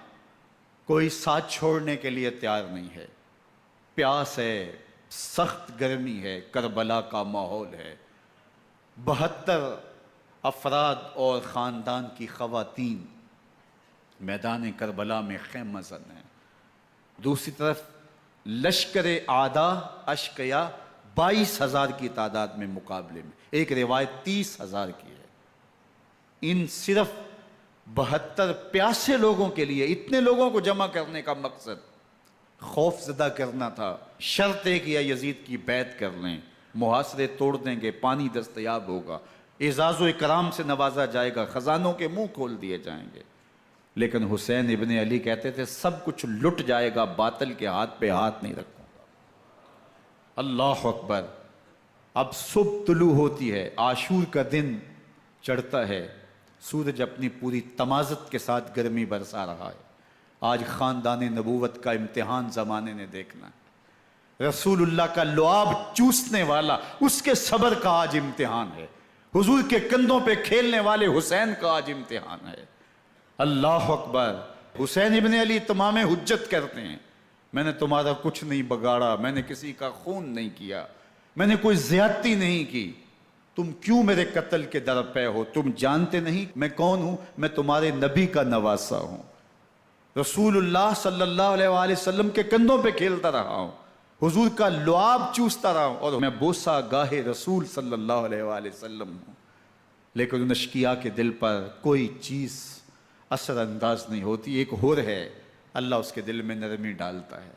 کوئی ساتھ چھوڑنے کے لیے تیار نہیں ہے۔ پیاس ہے، سخت گرمی ہے، کربلا کا ماحول ہے، 72 افراد اور خاندان کی خواتین میدان کربلا میں خیمہ زن ہیں۔ دوسری طرف لشکر اعداء اشقیا 22,000 کی تعداد میں مقابلے میں، ایک روایت 30,000 کی ہے۔ ان صرف 72 پیاسے لوگوں کے لیے اتنے لوگوں کو جمع کرنے کا مقصد خوف زدہ کرنا تھا۔ شرط ہے کہ یا یزید کی بیعت کر لیں، محاصرے توڑ دیں گے، پانی دستیاب ہوگا، اعزاز و اکرام سے نوازا جائے گا، خزانوں کے منہ کھول دیے جائیں گے۔ لیکن حسین ابن علی کہتے تھے سب کچھ لٹ جائے گا، باطل کے ہاتھ پہ ہاتھ نہیں رکھوں گا۔ اللہ اکبر۔ اب صبح طلوع ہوتی ہے، عاشور کا دن چڑھتا ہے، سورج اپنی پوری تمازت کے ساتھ گرمی برسا رہا ہے۔ آج خاندان نبوت کا امتحان زمانے نے دیکھنا ہے۔ رسول اللہ کا لعاب چوسنے والا اس کے صبر کا آج امتحان ہے۔ حضور کے کندھوں پہ کھیلنے والے حسین کا آج امتحان ہے۔ اللہ اکبر۔ حسین ابن علی تمام حجت کرتے ہیں میں نے تمہارا کچھ نہیں بگاڑا، میں نے کسی کا خون نہیں کیا، میں نے کوئی زیادتی نہیں کی، تم کیوں میرے قتل کے در پہ ہو؟ تم جانتے نہیں میں کون ہوں؟ میں تمہارے نبی کا نواسا ہوں، رسول اللہ صلی اللہ علیہ وآلہ وسلم کے کندھوں پہ کھیلتا رہا ہوں، حضور کا لعاب چوستا رہا ہوں، اور میں بوسہ گاہ رسول صلی اللہ علیہ وآلہ وسلم ہوں۔ لیکن ان اشقیاء کے دل پر کوئی چیز اثر انداز نہیں ہوتی۔ ایک ہور ہے، اللہ اس کے دل میں نرمی ڈالتا ہے۔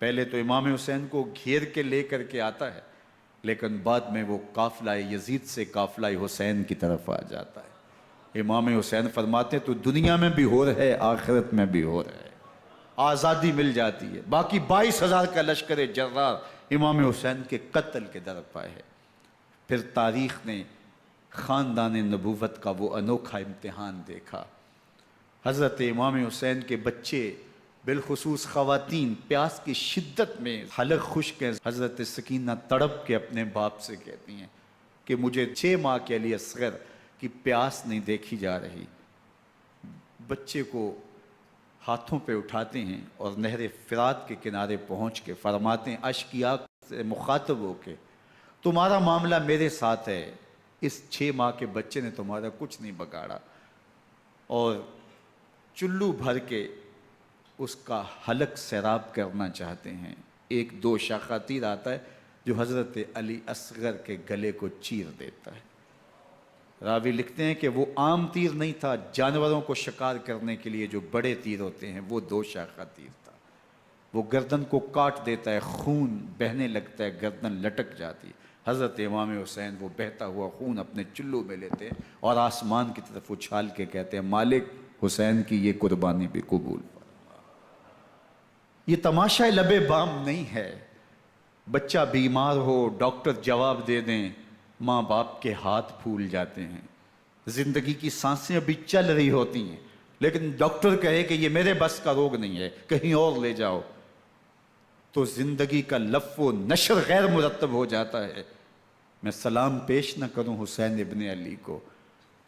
پہلے تو امام حسین کو گھیر کے لے کر کے آتا ہے، لیکن بعد میں وہ قافلہ یزید سے قافلہ حسین کی طرف آ جاتا ہے۔ امام حسین فرماتے تو دنیا میں بھی ہور ہے، آخرت میں بھی ہور ہے، آزادی مل جاتی ہے۔ باقی 22,000 کا لشکر جرار امام حسین کے قتل کے در پائے ہے۔ پھر تاریخ نے خاندان نبوت کا وہ انوکھا امتحان دیکھا۔ حضرت امام حسین کے بچے بالخصوص خواتین پیاس کی شدت میں حلق خشک ہیں۔ حضرت سکینہ تڑپ کے اپنے باپ سے کہتی ہیں کہ مجھے 6 ماہ کے علی اصغر کی پیاس نہیں دیکھی جا رہی۔ بچے کو ہاتھوں پہ اٹھاتے ہیں اور نہر فرات کے کنارے پہنچ کے فرماتے ہیں اشقیاء سے مخاطب ہو کے تمہارا معاملہ میرے ساتھ ہے، اس 6 ماہ کے بچے نے تمہارا کچھ نہیں بگاڑا، اور چلو بھر کے اس کا حلق سیراب کرنا چاہتے ہیں۔ ایک 2 شاخہ تیر آتا ہے جو حضرت علی اصغر کے گلے کو چیر دیتا ہے۔ راوی لکھتے ہیں کہ وہ عام تیر نہیں تھا، جانوروں کو شکار کرنے کے لیے جو بڑے تیر ہوتے ہیں وہ 2 شاخہ تیر تھا۔ وہ گردن کو کاٹ دیتا ہے، خون بہنے لگتا ہے، گردن لٹک جاتی ہے۔ حضرت امام حسین وہ بہتا ہوا خون اپنے چلو میں لیتے ہیں اور آسمان کی طرف اچھال کے کہتے ہیں مالک حسین کی یہ قربانی بھی قبول فرما۔ یہ تماشا لبے بام نہیں ہے۔ بچہ بیمار ہو، ڈاکٹر جواب دے دیں، ماں باپ کے ہاتھ پھول جاتے ہیں۔ زندگی کی سانسیں ابھی چل رہی ہوتی ہیں، لیکن ڈاکٹر کہے کہ یہ میرے بس کا روگ نہیں ہے، کہیں اور لے جاؤ، تو زندگی کا لف و نشر غیر مرتب ہو جاتا ہے۔ میں سلام پیش نہ کروں حسین ابن علی کو،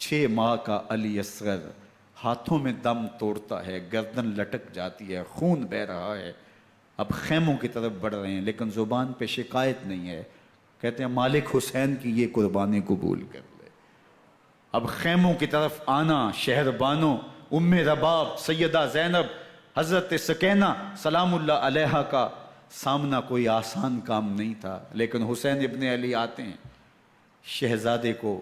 6 ماہ کا علی اصغر ہاتھوں میں دم توڑتا ہے، گردن لٹک جاتی ہے، خون بہہ رہا ہے۔ اب خیموں کی طرف بڑھ رہے ہیں لیکن زبان پہ شکایت نہیں ہے، کہتے ہیں مالک حسین کی یہ قربانی قبول کر لے۔ اب خیموں کی طرف آنا، شہر بانوں ام رباب سیدہ زینب حضرت سکینہ سلام اللہ علیہا کا سامنا کوئی آسان کام نہیں تھا، لیکن حسین ابن علی آتے ہیں، شہزادے کو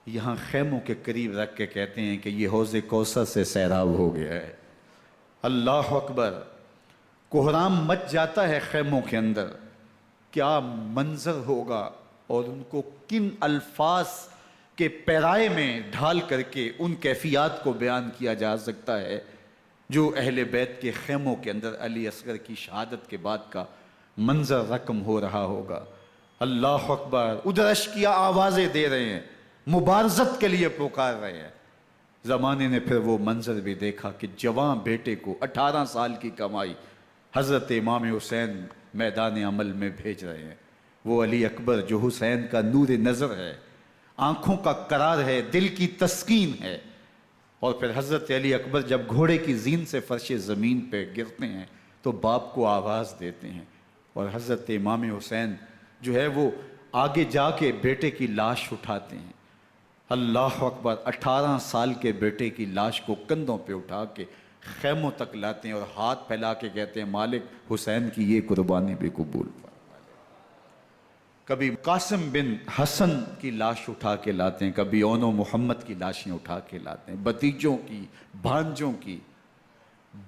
یہاں خیموں کے قریب رکھ کے کہتے ہیں کہ یہ حوض کوثر سے سیراب ہو گیا ہے۔ اللہ اکبر، کوہرام مچ جاتا ہے خیموں کے اندر، کیا منظر ہوگا اور ان کو کن الفاظ کے پیرائے میں ڈھال کر کے ان کیفیات کو بیان کیا جا سکتا ہے جو اہل بیت کے خیموں کے اندر علی اصغر کی شہادت کے بعد کا منظر رقم ہو رہا ہوگا۔ اللہ اکبر، ادھر اشکیا آوازیں دے رہے ہیں، مبارزت کے لیے پکار رہے ہیں۔ زمانے نے پھر وہ منظر بھی دیکھا کہ جوان بیٹے کو 18 سال کی کمائی حضرت امام حسین میدان عمل میں بھیج رہے ہیں۔ وہ علی اکبر جو حسین کا نور نظر ہے، آنکھوں کا قرار ہے، دل کی تسکین ہے۔ اور پھر حضرت علی اکبر جب گھوڑے کی زین سے فرش زمین پہ گرتے ہیں تو باپ کو آواز دیتے ہیں، اور حضرت امام حسین جو ہے وہ آگے جا کے بیٹے کی لاش اٹھاتے ہیں۔ اللہ اکبر، 18 سال کے بیٹے کی لاش کو کندھوں پہ اٹھا کے خیموں تک لاتے ہیں اور ہاتھ پھیلا کے کہتے ہیں مالک حسین کی یہ قربانی بھی قبول فرما۔ کبھی قاسم بن حسن کی لاش اٹھا کے لاتے ہیں، کبھی اون و محمد کی لاشیں اٹھا کے لاتے ہیں، بھتیجوں کی، بھانجوں کی،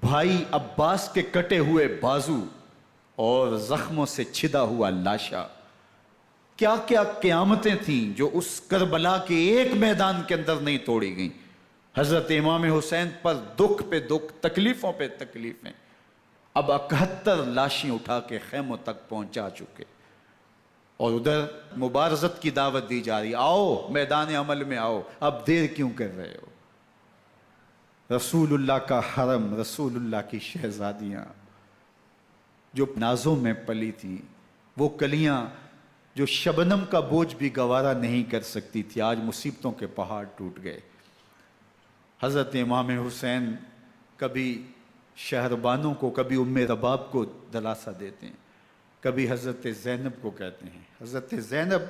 بھائی عباس کے کٹے ہوئے بازو اور زخموں سے چھدا ہوا لاشا۔ کیا کیا قیامتیں تھیں جو اس کربلا کے ایک میدان کے اندر نہیں توڑی گئیں۔ حضرت امام حسین پر دکھ پہ دکھ، تکلیفوں پہ تکلیفیں، اب 71 لاشیں اٹھا کے خیموں تک پہنچا چکے، اور ادھر مبارزت کی دعوت دی جا رہی، آؤ میدان عمل میں آؤ، اب دیر کیوں کر رہے ہو۔ رسول اللہ کا حرم، رسول اللہ کی شہزادیاں جو نازوں میں پلی تھیں، وہ کلیاں جو شبنم کا بوجھ بھی گوارا نہیں کر سکتی تھی، آج مصیبتوں کے پہاڑ ٹوٹ گئے۔ حضرت امام حسین کبھی شہربانوں کو، کبھی ام رباب کو دلاسا دیتے ہیں، کبھی حضرت زینب کو کہتے ہیں۔ حضرت زینب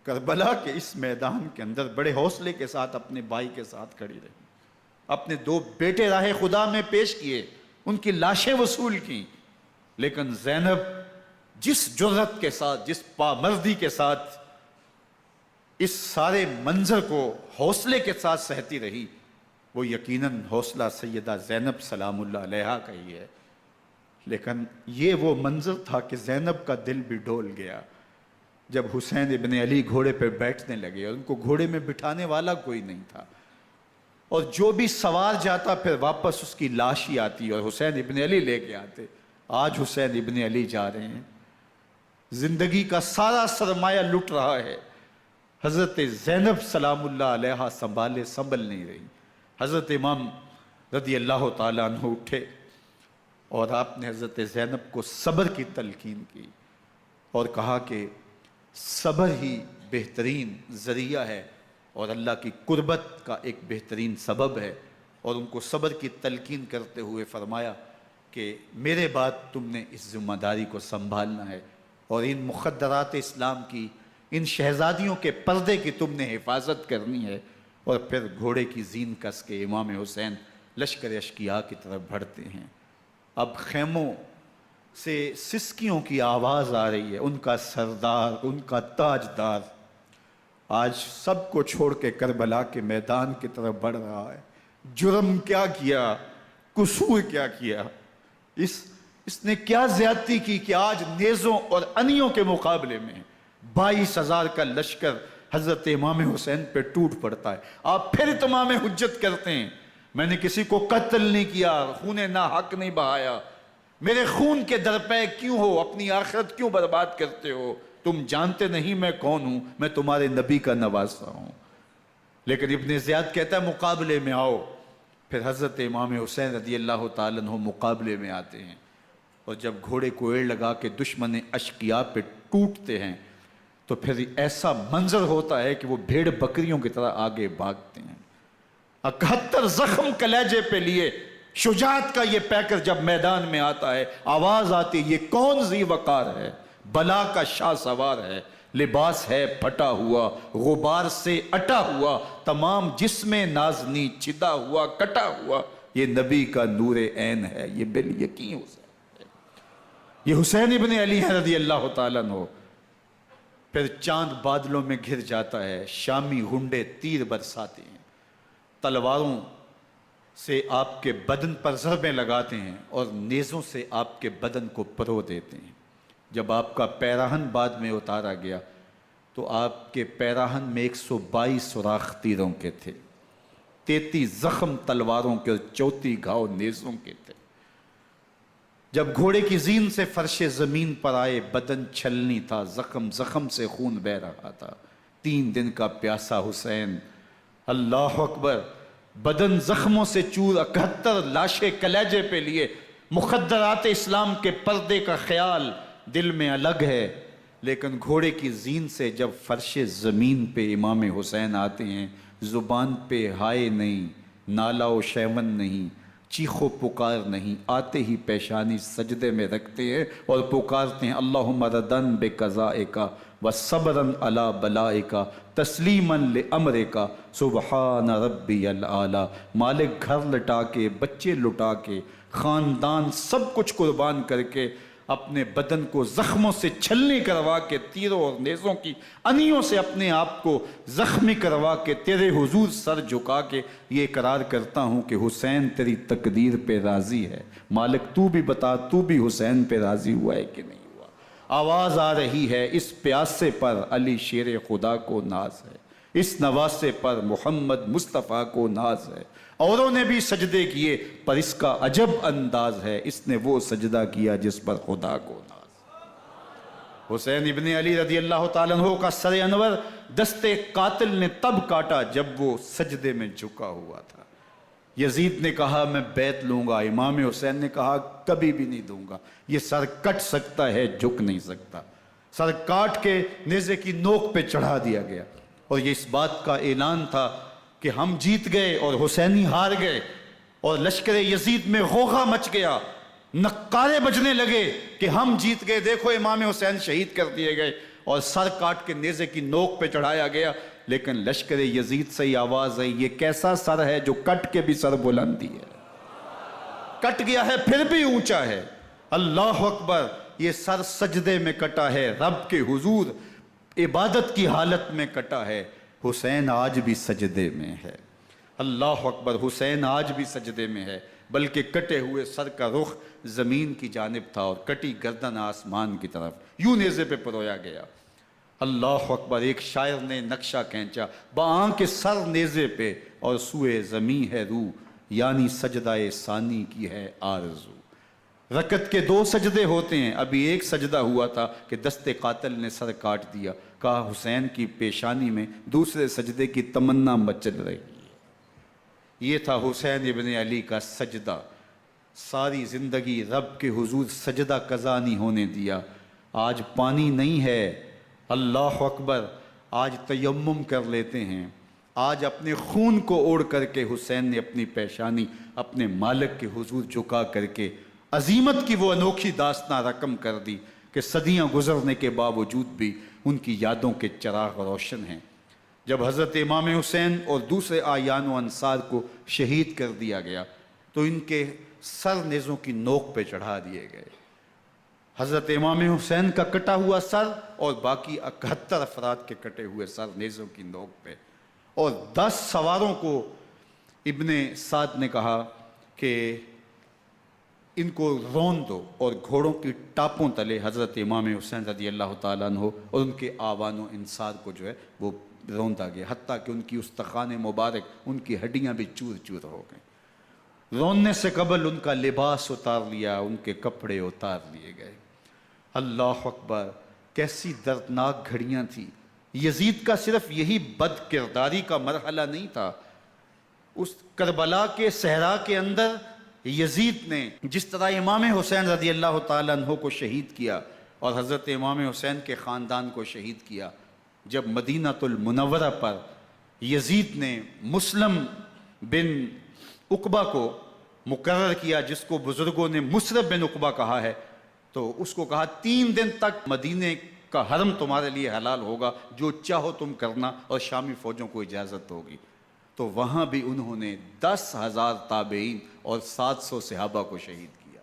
کربلا کے اس میدان کے اندر بڑے حوصلے کے ساتھ اپنے بھائی کے ساتھ کھڑی رہی، اپنے 2 بیٹے راہ خدا میں پیش کیے، ان کی لاشیں وصول کی، لیکن زینب جس جرأت کے ساتھ، جس پامردی کے ساتھ اس سارے منظر کو حوصلے کے ساتھ سہتی رہی، وہ یقیناً حوصلہ سیدہ زینب سلام اللہ علیہا کا ہی ہے۔ لیکن یہ وہ منظر تھا کہ زینب کا دل بھی ڈول گیا جب حسین ابن علی گھوڑے پہ بیٹھنے لگے، اور ان کو گھوڑے میں بٹھانے والا کوئی نہیں تھا، اور جو بھی سوار جاتا پھر واپس اس کی لاش ہی آتی اور حسین ابن علی لے کے آتے۔ آج حسین ابن علی جا رہے ہیں، زندگی کا سارا سرمایہ لٹ رہا ہے، حضرت زینب سلام اللہ علیہا سنبھل نہیں رہی۔ حضرت امام رضی اللہ تعالیٰ عنہ اٹھے اور آپ نے حضرت زینب کو صبر کی تلقین کی اور کہا کہ صبر ہی بہترین ذریعہ ہے اور اللہ کی قربت کا ایک بہترین سبب ہے، اور ان کو صبر کی تلقین کرتے ہوئے فرمایا کہ میرے بعد تم نے اس ذمہ داری کو سنبھالنا ہے، اور ان مخدرات اسلام کی، ان شہزادیوں کے پردے کی تم نے حفاظت کرنی ہے۔ اور پھر گھوڑے کی زین کس کے امام حسین لشکر اشکیا کی طرف بڑھتے ہیں۔ اب خیموں سے سسکیوں کی آواز آ رہی ہے، ان کا سردار، ان کا تاجدار آج سب کو چھوڑ کے کربلا کے میدان کی طرف بڑھ رہا ہے۔ جرم کیا کیا، قصور کیا کیا، اس نے کیا زیادتی کی کہ آج نیزوں اور انیوں کے مقابلے میں 22,000 کا لشکر حضرت امام حسین پہ ٹوٹ پڑتا ہے۔ آپ پھر اتمام حجت کرتے ہیں، میں نے کسی کو قتل نہیں کیا، خون ناحق نہیں بہایا، میرے خون کے درپے کیوں ہو، اپنی آخرت کیوں برباد کرتے ہو، تم جانتے نہیں میں کون ہوں، میں تمہارے نبی کا نواسا ہوں۔ لیکن ابن زیاد کہتا ہے مقابلے میں آؤ۔ پھر حضرت امام حسین رضی اللہ تعالیٰ عنہ مقابلے میں آتے ہیں، اور جب گھوڑے کو ایڑ لگا کے دشمن اشقیاء پہ ٹوٹتے ہیں تو پھر ایسا منظر ہوتا ہے کہ وہ بھیڑ بکریوں کی طرح آگے بھاگتے ہیں۔ 71 زخم کلیجے پہ لیے شجاعت کا یہ پیکر جب میدان میں آتا ہے، آواز آتی ہے یہ کون ذی وقار ہے، بلا کا شاہ سوار ہے، لباس ہے پھٹا ہوا غبار سے اٹا ہوا، تمام جسم نازنی چدا ہوا کٹا ہوا، یہ نبی کا نور عین ہے، یہ بالیقین حسین ہے، یہ حسین ابن علی ہے رضی اللہ تعالیٰ عنہ۔ پھر چاند بادلوں میں گھر جاتا ہے، شامی غنڈے تیر برساتے ہیں، تلواروں سے آپ کے بدن پر ضربیں لگاتے ہیں اور نیزوں سے آپ کے بدن کو پرو دیتے ہیں۔ جب آپ کا پیراہن بعد میں اتارا گیا تو آپ کے پیراہن میں 122 سوراخ تیروں کے تھے، 33 زخم تلواروں کے اور 34 گھاؤ نیزوں کے تھے۔ جب گھوڑے کی زین سے فرش زمین پر آئے، بدن چھلنی تھا، زخم زخم سے خون بہہ رہا تھا، 3 دن کا پیاسا حسین، اللہ اکبر، بدن زخموں سے چور، 71 لاشیں کلیجے پہ لیے، مخدرات اسلام کے پردے کا خیال دل میں الگ ہے، لیکن گھوڑے کی زین سے جب فرش زمین پہ امام حسین آتے ہیں، زبان پہ ہائے نہیں، نالا و شیون نہیں، چیخ و پکار نہیں، آتے ہی پیشانی سجدے میں رکھتے ہیں اور پکارتے ہیں اللہم ردن بقضائک وصبرن علی بلائک تسلیما لامرک سبحان ربی العالی۔ مالک گھر لٹا کے، بچے لٹا کے، خاندان سب کچھ قربان کر کے، اپنے بدن کو زخموں سے چھلنی کروا کے، تیروں اور نیزوں کی انیوں سے اپنے آپ کو زخمی کروا کے، تیرے حضور سر جھکا کے یہ اقرار کرتا ہوں کہ حسین تیری تقدیر پہ راضی ہے، مالک تو بھی بتا، تو بھی حسین پہ راضی ہوا ہے کہ نہیں ہوا۔ آواز آ رہی ہے، اس پیاسے پر علی شیر خدا کو ناز ہے، اس نواسے پر محمد مصطفیٰ کو ناز ہے۔ اوروں نے بھی سجدے کیے پر اس کا عجب انداز ہے، اس نے وہ سجدہ کیا جس پر خدا کو ناز۔ حسین ابن علی رضی اللہ تعالیٰ عنہ کا سر انور دستے قاتل نے تب کاٹا جب وہ سجدے میں جھکا ہوا تھا۔ یزید نے کہا میں بیعت لوں گا، امام حسین نے کہا کبھی بھی نہیں دوں گا، یہ سر کٹ سکتا ہے جھک نہیں سکتا۔ سر کاٹ کے نیزے کی نوک پہ چڑھا دیا گیا اور یہ اس بات کا اعلان تھا کہ ہم جیت گئے اور حسینی ہار گئے، اور لشکر یزید میں غوغا مچ گیا، نقارے بجنے لگے کہ ہم جیت گئے، دیکھو امام حسین شہید کر دیے گئے، اور سر کاٹ کے نیزے کی نوک پہ چڑھایا گیا۔ لیکن لشکر یزید سے ہی آواز آئی یہ کیسا سر ہے جو کٹ کے بھی سر بلندی ہے، کٹ گیا ہے پھر بھی اونچا ہے، اللہ اکبر، یہ سر سجدے میں کٹا ہے، رب کے حضور عبادت کی حالت میں کٹا ہے۔ حسین آج بھی سجدے میں ہے، اللہ اکبر، حسین آج بھی سجدے میں ہے، بلکہ کٹے ہوئے سر کا رخ زمین کی جانب تھا اور کٹی گردن آسمان کی طرف، یوں نیزے پہ پرویا گیا۔ اللہ اکبر، ایک شاعر نے نقشہ کھینچا، بآنکھ سر نیزے پہ اور سوئے زمیں ہے روح، یعنی سجدہ ثانی کی ہے آرزو۔ رکعت کے 2 سجدے ہوتے ہیں، ابھی ایک سجدہ ہوا تھا کہ دست قاتل نے سر کاٹ دیا، کہا حسین کی پیشانی میں دوسرے سجدے کی تمنا مچل رہی ہے۔ یہ تھا حسین ابن علی کا سجدہ، ساری زندگی رب کے حضور سجدہ قضا نہیں ہونے دیا۔ آج پانی نہیں ہے، اللہ اکبر، آج تیمم کر لیتے ہیں، آج اپنے خون کو اوڑھ کر کے حسین نے اپنی پیشانی اپنے مالک کے حضور جھکا کر کے عظیمت کی وہ انوکھی داستان رقم کر دی کہ صدیاں گزرنے کے باوجود بھی ان کی یادوں کے چراغ روشن ہیں۔ جب حضرت امام حسین اور دوسرے آیان و انصار کو شہید کر دیا گیا تو ان کے سر نیزوں کی نوک پہ چڑھا دیے گئے۔ حضرت امام حسین کا کٹا ہوا سر اور باقی 71 افراد کے کٹے ہوئے سر نیزوں کی نوک پہ، اور 10 سواروں کو ابن سعد نے کہا کہ ان کو رون دو، اور گھوڑوں کی ٹاپوں تلے حضرت امام حسین رضی اللہ تعالیٰ عنہ اور ان کے آوان و انصار کو جو ہے وہ روندا گیا، حتیٰ کہ ان کی استخوان مبارک، ان کی ہڈیاں بھی چور چور ہو گئیں۔ روننے سے قبل ان کا لباس اتار لیا، ان کے کپڑے اتار لیے گئے۔ اللہ اکبر، کیسی دردناک گھڑیاں تھیں۔ یزید کا صرف یہی بد کرداری کا مرحلہ نہیں تھا، اس کربلا کے صحرا کے اندر یزید نے جس طرح امام حسین رضی اللہ تعالیٰ عنہ کو شہید کیا اور حضرت امام حسین کے خاندان کو شہید کیا، جب مدینہ المنورہ پر یزید نے مسلم بن عقبہ کو مقرر کیا، جس کو بزرگوں نے مصرب بن عقبہ کہا ہے، تو اس کو کہا 3 دن تک مدینے کا حرم تمہارے لیے حلال ہوگا، جو چاہو تم کرنا، اور شامی فوجوں کو اجازت ہوگی۔ تو وہاں بھی انہوں نے 10,000 تابعین اور 700 صحابہ کو شہید کیا۔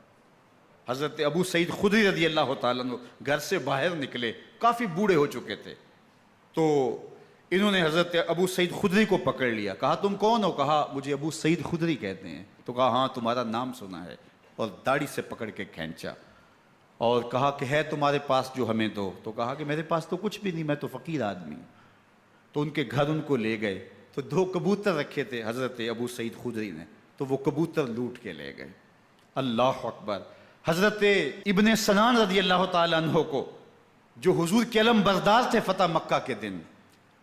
حضرت ابو سعید خدری رضی اللہ تعالیٰ عنہ گھر سے باہر نکلے، کافی بوڑھے ہو چکے تھے، تو انہوں نے حضرت ابو سعید خدری کو پکڑ لیا، کہا تم کون ہو؟ کہا مجھے ابو سعید خدری کہتے ہیں۔ تو کہا ہاں تمہارا نام سنا ہے، اور داڑھی سے پکڑ کے کھینچا اور کہا کہ ہے تمہارے پاس جو ہمیں دو؟ تو کہا کہ میرے پاس تو کچھ بھی نہیں، میں تو فقیر آدمی ہوں۔ تو ان کے گھر ان کو لے گئے، تو 2 کبوتر رکھے تھے حضرت ابو سعید خدری نے، تو وہ کبوتر لوٹ کے لے گئے۔ اللہ اکبر۔ حضرت ابن سنان رضی اللہ تعالیٰ عنہ کو، جو حضور کے علم بردار تھے فتح مکہ کے دن،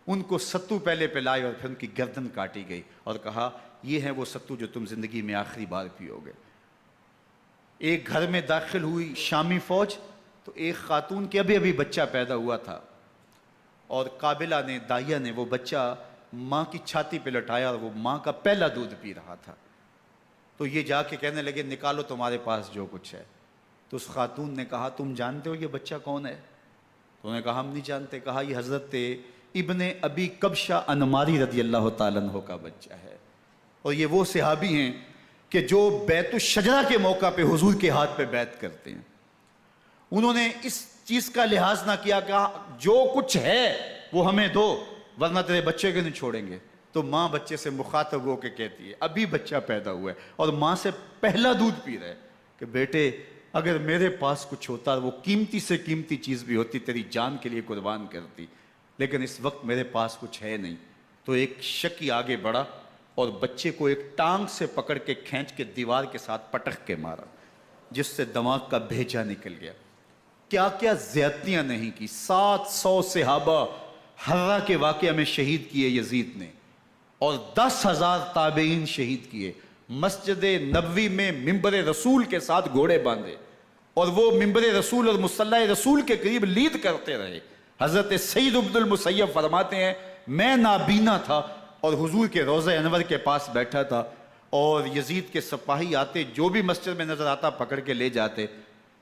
ان کو ستو پہلے پلائے اور پھر ان کی گردن کاٹی گئی، اور کہا یہ ہے وہ ستو جو تم زندگی میں آخری بار پیو گے۔ ایک گھر میں داخل ہوئی شامی فوج، تو ایک خاتون کے ابھی بچہ پیدا ہوا تھا، اور قابلہ نے، دائیا نے وہ بچہ ماں کی چھاتی پہ لٹایا، اور وہ ماں کا پہلا دودھ پی رہا تھا۔ تو یہ جا کے کہنے لگے نکالو تمہارے پاس جو کچھ ہے۔ تو اس خاتون نے کہا تم جانتے ہو یہ بچہ کون ہے؟ تو انہوں نے کہا ہم نہیں جانتے۔ کہا یہ حضرت ابن ابی کبشہ انماری رضی اللہ تعالیٰ عنہ کا بچہ ہے، اور یہ وہ صحابی ہیں کہ جو بیعت الشجرہ کے موقع پہ حضور کے ہاتھ پہ بیعت کرتے ہیں۔ انہوں نے اس چیز کا لحاظ نہ کیا کہ جو کچھ ہے وہ ہمیں دو، ورنہ تیرے بچے کو نہیں چھوڑیں گے۔ تو ماں بچے سے مخاطب ہو کے کہتی ہے، ابھی بچہ پیدا ہوا ہے اور ماں سے پہلا دودھ پی رہا ہے، کہ بیٹے اگر میرے پاس کچھ ہوتا، وہ قیمتی سے قیمتی چیز بھی ہوتی، تیری جان کے لیے قربان کرتی، لیکن اس وقت میرے پاس کچھ ہے نہیں۔ تو ایک شکی آگے بڑھا اور بچے کو ایک ٹانگ سے پکڑ کے کھینچ کے دیوار کے ساتھ پٹک کے مارا، جس سے دماغ کا بھیجا نکل گیا۔ کیا کیا زیادتیاں نہیں کی۔ 700 صحابہ حرہ کے واقعہ میں شہید کیے یزید نے، اور 10,000 تابعین شہید کیے۔ مسجد نبوی میں ممبر رسول کے ساتھ گھوڑے باندھے، اور وہ ممبر رسول اور مصلی رسول کے قریب لید کرتے رہے۔ حضرت سید عبد المسیب فرماتے ہیں میں نابینا تھا اور حضور کے روضہ انور کے پاس بیٹھا تھا، اور یزید کے سپاہی آتے، جو بھی مسجد میں نظر آتا پکڑ کے لے جاتے،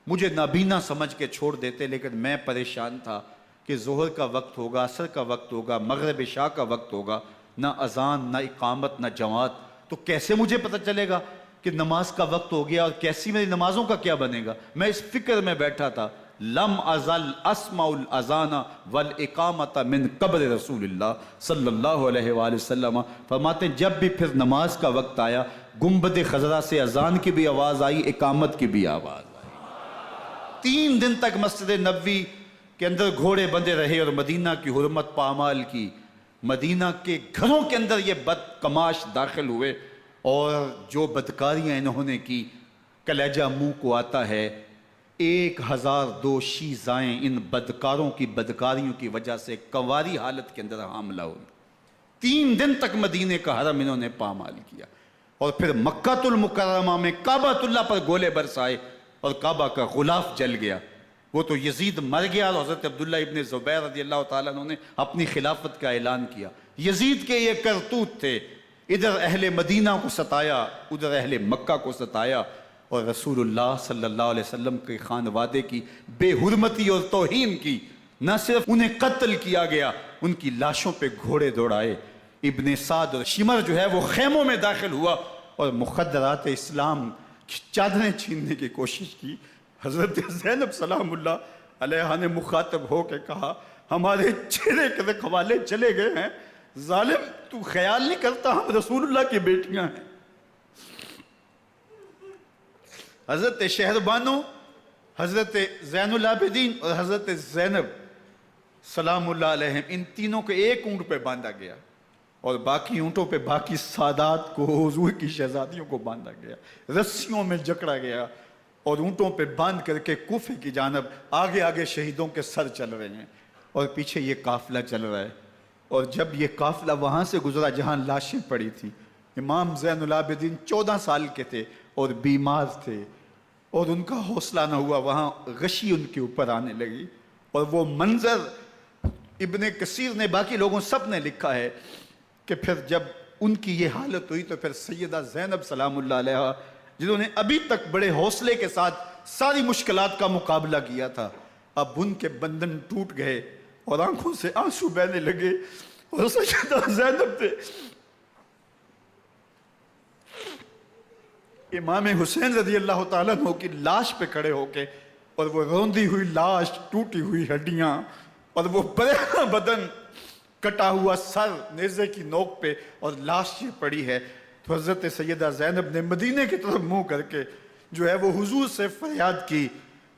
مجھے نابینا سمجھ کے چھوڑ دیتے، لیکن میں پریشان تھا کہ ظہر کا وقت ہوگا، عصر کا وقت ہوگا، مغرب عشاء کا وقت ہوگا، نہ اذان نہ اقامت نہ جماعت، تو کیسے مجھے پتہ چلے گا کہ نماز کا وقت ہو گیا، اور کیسی میری نمازوں کا کیا بنے گا؟ میں اس فکر میں بیٹھا تھا۔ لم ازل اسمع الاذان والاقامت من قبر رسول اللہ صلی اللہ علیہ وآلہ وسلم۔ فرماتے ہیں جب بھی پھر نماز کا وقت آیا، گنبد خضرا سے اذان کی بھی آواز آئی، اقامت کی بھی آواز آئی۔ 3 دن تک مسجد نبوی کے اندر گھوڑے بندے رہے، اور مدینہ کی حرمت پامال کی۔ مدینہ کے گھروں کے اندر یہ بدکماش داخل ہوئے، اور جو بدکاریاں انہوں نے کی، کلیجہ منہ کو آتا ہے۔ 1002 شیزائیں ان بدکاروں کی بدکاریوں کی وجہ سے کنواری حالت کے اندر حاملہ ہوئی۔ 3 دن تک مدینے کا حرم انہوں نے پامال کیا، اور پھر مکہ المکرمہ میں کعبہ اللہ پر گولے برسائے، اور کعبہ کا غلاف جل گیا۔ وہ تو یزید مر گیا، اور حضرت عبداللہ ابن زبیر رضی اللہ تعالیٰ عنہ نے اپنی خلافت کا اعلان کیا۔ یزید کے یہ کرتوت تھے، ادھر اہل مدینہ کو ستایا، ادھر اہل مکہ کو ستایا، اور رسول اللہ صلی اللہ علیہ وسلم کے خانوادے کی بے حرمتی اور توہین کی۔ نہ صرف انہیں قتل کیا گیا، ان کی لاشوں پہ گھوڑے دوڑائے۔ ابن سعد اور شمر جو ہے وہ خیموں میں داخل ہوا، اور مخدرات اسلام کی چادریں چھیننے کی کوشش کی۔ حضرت زینب سلام اللہ علیہ نے مخاطب ہو کے کہا ہمارے چہرے کے رکھوالے چلے گئے ہیں، ظالم تو خیال نہیں کرتا ہم رسول اللہ کی بیٹیاں ہیں۔ حضرت شہربانو، حضرت زین العابدین اور حضرت زینب سلام اللہ علیہم، ان تینوں کو ایک اونٹ پہ باندھا گیا، اور باقی اونٹوں پہ باقی سادات کو، حضور کی شہزادیوں کو باندھا گیا، رسیوں میں جکڑا گیا، اور اونٹوں پہ باندھ کر کے کوفے کی جانب آگے آگے شہیدوں کے سر چل رہے ہیں، اور پیچھے یہ قافلہ چل رہا ہے۔ اور جب یہ قافلہ وہاں سے گزرا جہاں لاشیں پڑی تھیں، امام زین العابدین 14 سال کے تھے اور بیمار تھے، اور ان کا حوصلہ نہ ہوا، وہاں غشی ان کے اوپر آنے لگی، اور وہ منظر ابن کثیر نے، باقی لوگوں سب نے لکھا ہے کہ پھر جب ان کی یہ حالت ہوئی تو پھر سیدہ زینب سلام اللہ علیہ، جنہوں نے ابھی تک بڑے حوصلے کے ساتھ ساری مشکلات کا مقابلہ کیا تھا، اب ان کے بندھن ٹوٹ گئے اور آنکھوں سے آنسو بہنے لگے، اور سیدہ زینب نے امام حسین رضی اللہ تعالیٰ عنہ کی لاش پہ کھڑے ہو کے، اور وہ روندی ہوئی لاش، ٹوٹی ہوئی ہڈیاں اور وہ برینا بدن، کٹا ہوا سر نیزے کی نوک پہ، اور لاش یہ پڑی ہے، تو حضرت سیدہ زینب نے مدینے کی طرف منہ کر کے جو ہے وہ حضور سے فریاد کی،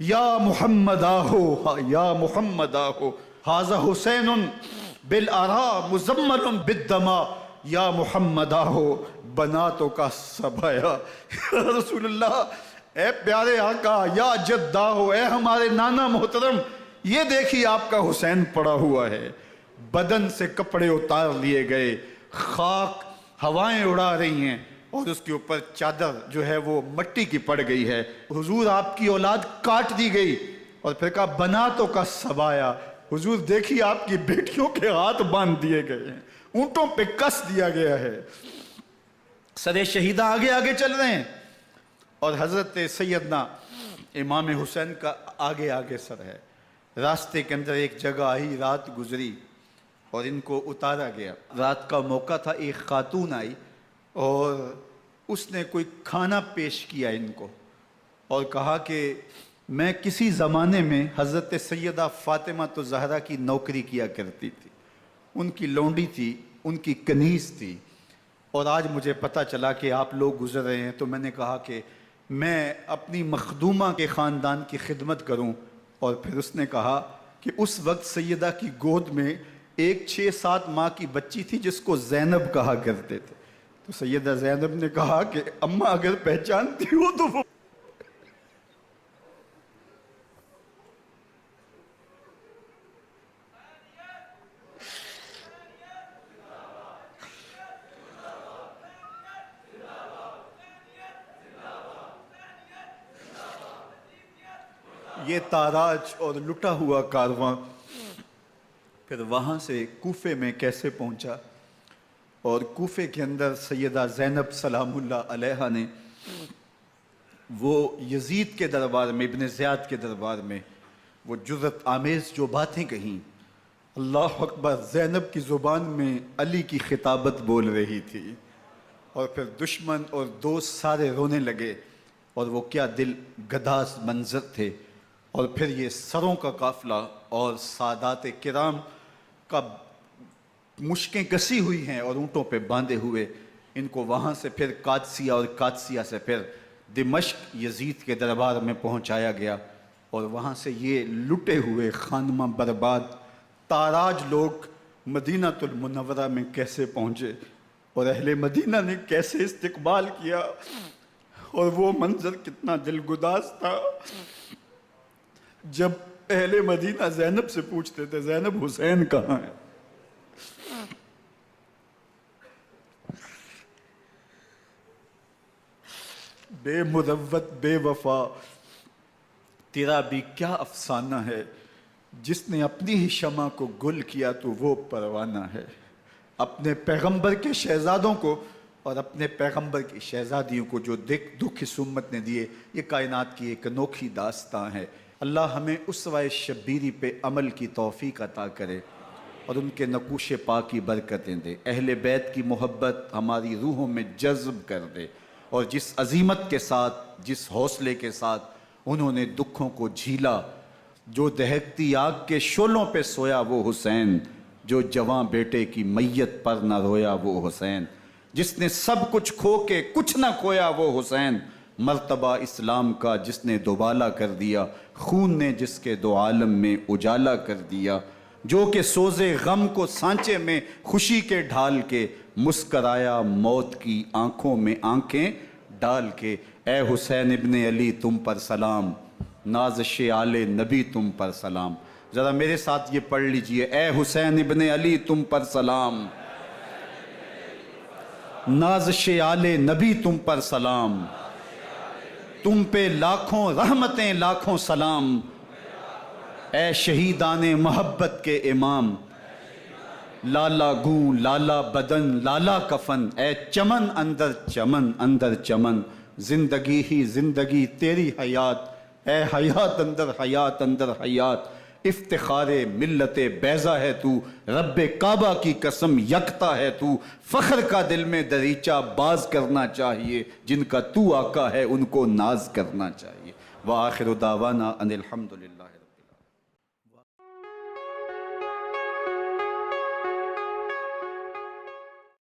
یا محمد آہو، یا محمد آہو، ھذا حسین بالآراء مزمل بالدماء، یا محمد آہو بناتوں کا سبایا۔ یا رسول اللہ، اے پیارے آقا، یا جد آہو، اے ہمارے نانا محترم، یہ دیکھیے آپ کا حسین پڑا ہوا ہے، بدن سے کپڑے اتار لیے گئے، خاک ہوائیں اڑا رہی ہیں، اور اس کے اوپر چادر جو ہے وہ مٹی کی پڑ گئی ہے۔ حضور آپ کی اولاد کاٹ دی گئی، اور پھر کہا بناتوں کا سبایا، حضور دیکھیے آپ کی بیٹیوں کے ہاتھ باندھ دیے گئے ہیں، اونٹوں پہ کس دیا گیا ہے، سر شہیدہ آگے آگے چل رہے ہیں، اور حضرت سیدنا امام حسین کا آگے آگے سر ہے۔ راستے کے اندر ایک جگہ آئی، رات گزری اور ان کو اتارا گیا۔ رات کا موقع تھا، ایک خاتون آئی اور اس نے کوئی کھانا پیش کیا ان کو، اور کہا کہ میں کسی زمانے میں حضرت سیدہ فاطمہ الزہرا کی نوکری کیا کرتی تھی، ان کی لونڈی تھی، ان کی کنیز تھی، اور آج مجھے پتہ چلا کہ آپ لوگ گزر رہے ہیں، تو میں نے کہا کہ میں اپنی مخدومہ کے خاندان کی خدمت کروں۔ اور پھر اس نے کہا کہ اس وقت سیدہ کی گود میں ایک 6-7 ماہ کی بچی تھی جس کو زینب کہا کرتے تھے، تو سیدہ زینب نے کہا کہ اماں اگر پہچانتی ہو تو وہ یہ تاراج اور لٹا ہوا کارواں پھر وہاں سے کوفے میں کیسے پہنچا، اور کوفے کے اندر سیدہ زینب سلام اللہ علیہا نے وہ یزید کے دربار میں، ابن زیاد کے دربار میں وہ جرأت آمیز جو باتیں کہیں، اللہ اکبر، زینب کی زبان میں علی کی خطابت بول رہی تھی، اور پھر دشمن اور دوست سارے رونے لگے، اور وہ کیا دل گداز منظر تھے، اور پھر یہ سروں کا قافلہ اور سادات کرام کا مشکیں کسی ہوئی ہیں اور اونٹوں پہ باندھے ہوئے، ان کو وہاں سے پھر قادسیہ، اور قادسیہ سے پھر دمشق یزید کے دربار میں پہنچایا گیا، اور وہاں سے یہ لٹے ہوئے خانمہ برباد تاراج لوگ مدینہ المنورہ میں کیسے پہنچے، اور اہل مدینہ نے کیسے استقبال کیا، اور وہ منظر کتنا دلگداز تھا جب اہل مدینہ زینب سے پوچھتے تھے زینب حسین کہاں ہے؟ بے مروت بے وفا تیرا بھی کیا افسانہ ہے، جس نے اپنی ہی شمع کو گل کیا تو وہ پروانہ ہے۔ اپنے پیغمبر کے شہزادوں کو اور اپنے پیغمبر کی شہزادیوں کو جو دکھ اس امت نے دیے، یہ کائنات کی ایک انوکھی داستان ہے۔ اللہ ہمیں اسوہ شبیری پہ عمل کی توفیق عطا کرے اور ان کے نقوش پاک کی برکتیں دے، اہل بیت کی محبت ہماری روحوں میں جذب کر دے، اور جس عظیمت کے ساتھ، جس حوصلے کے ساتھ انہوں نے دکھوں کو جھیلا، جو دہکتی آگ کے شعلوں پہ سویا وہ حسین، جو جواں بیٹے کی میت پر نہ رویا وہ حسین، جس نے سب کچھ کھو کے کچھ نہ کھویا وہ حسین، مرتبہ اسلام کا جس نے دوبالا کر دیا، خون نے جس کے دو عالم میں اجالا کر دیا، جو کہ سوزے غم کو سانچے میں خوشی کے ڈھال کے مسکرایا موت کی آنکھوں میں آنکھیں ڈال کے۔ اے حسین ابن علی تم پر سلام، نازش آل نبی تم پر سلام۔ ذرا میرے ساتھ یہ پڑھ لیجئے، اے حسین ابن علی تم پر سلام، نازش آل نبی تم پر سلام، تم پہ لاکھوں رحمتیں لاکھوں سلام، اے شہیدان محبت کے امام، لالا گوں لالا بدن لالا کفن، اے چمن اندر چمن اندر چمن، زندگی ہی زندگی تیری حیات، ہے حیات اندر حیات اندر حیات، افتخار ملت بیضا ہے تو، رب کعبہ کی قسم یکتا ہے تو، فخر کا دل میں دریچہ باز کرنا چاہیے، جن کا تو آقا ہے ان کو ناز کرنا چاہیے۔ وآخر دعوانا ان الحمدللہ۔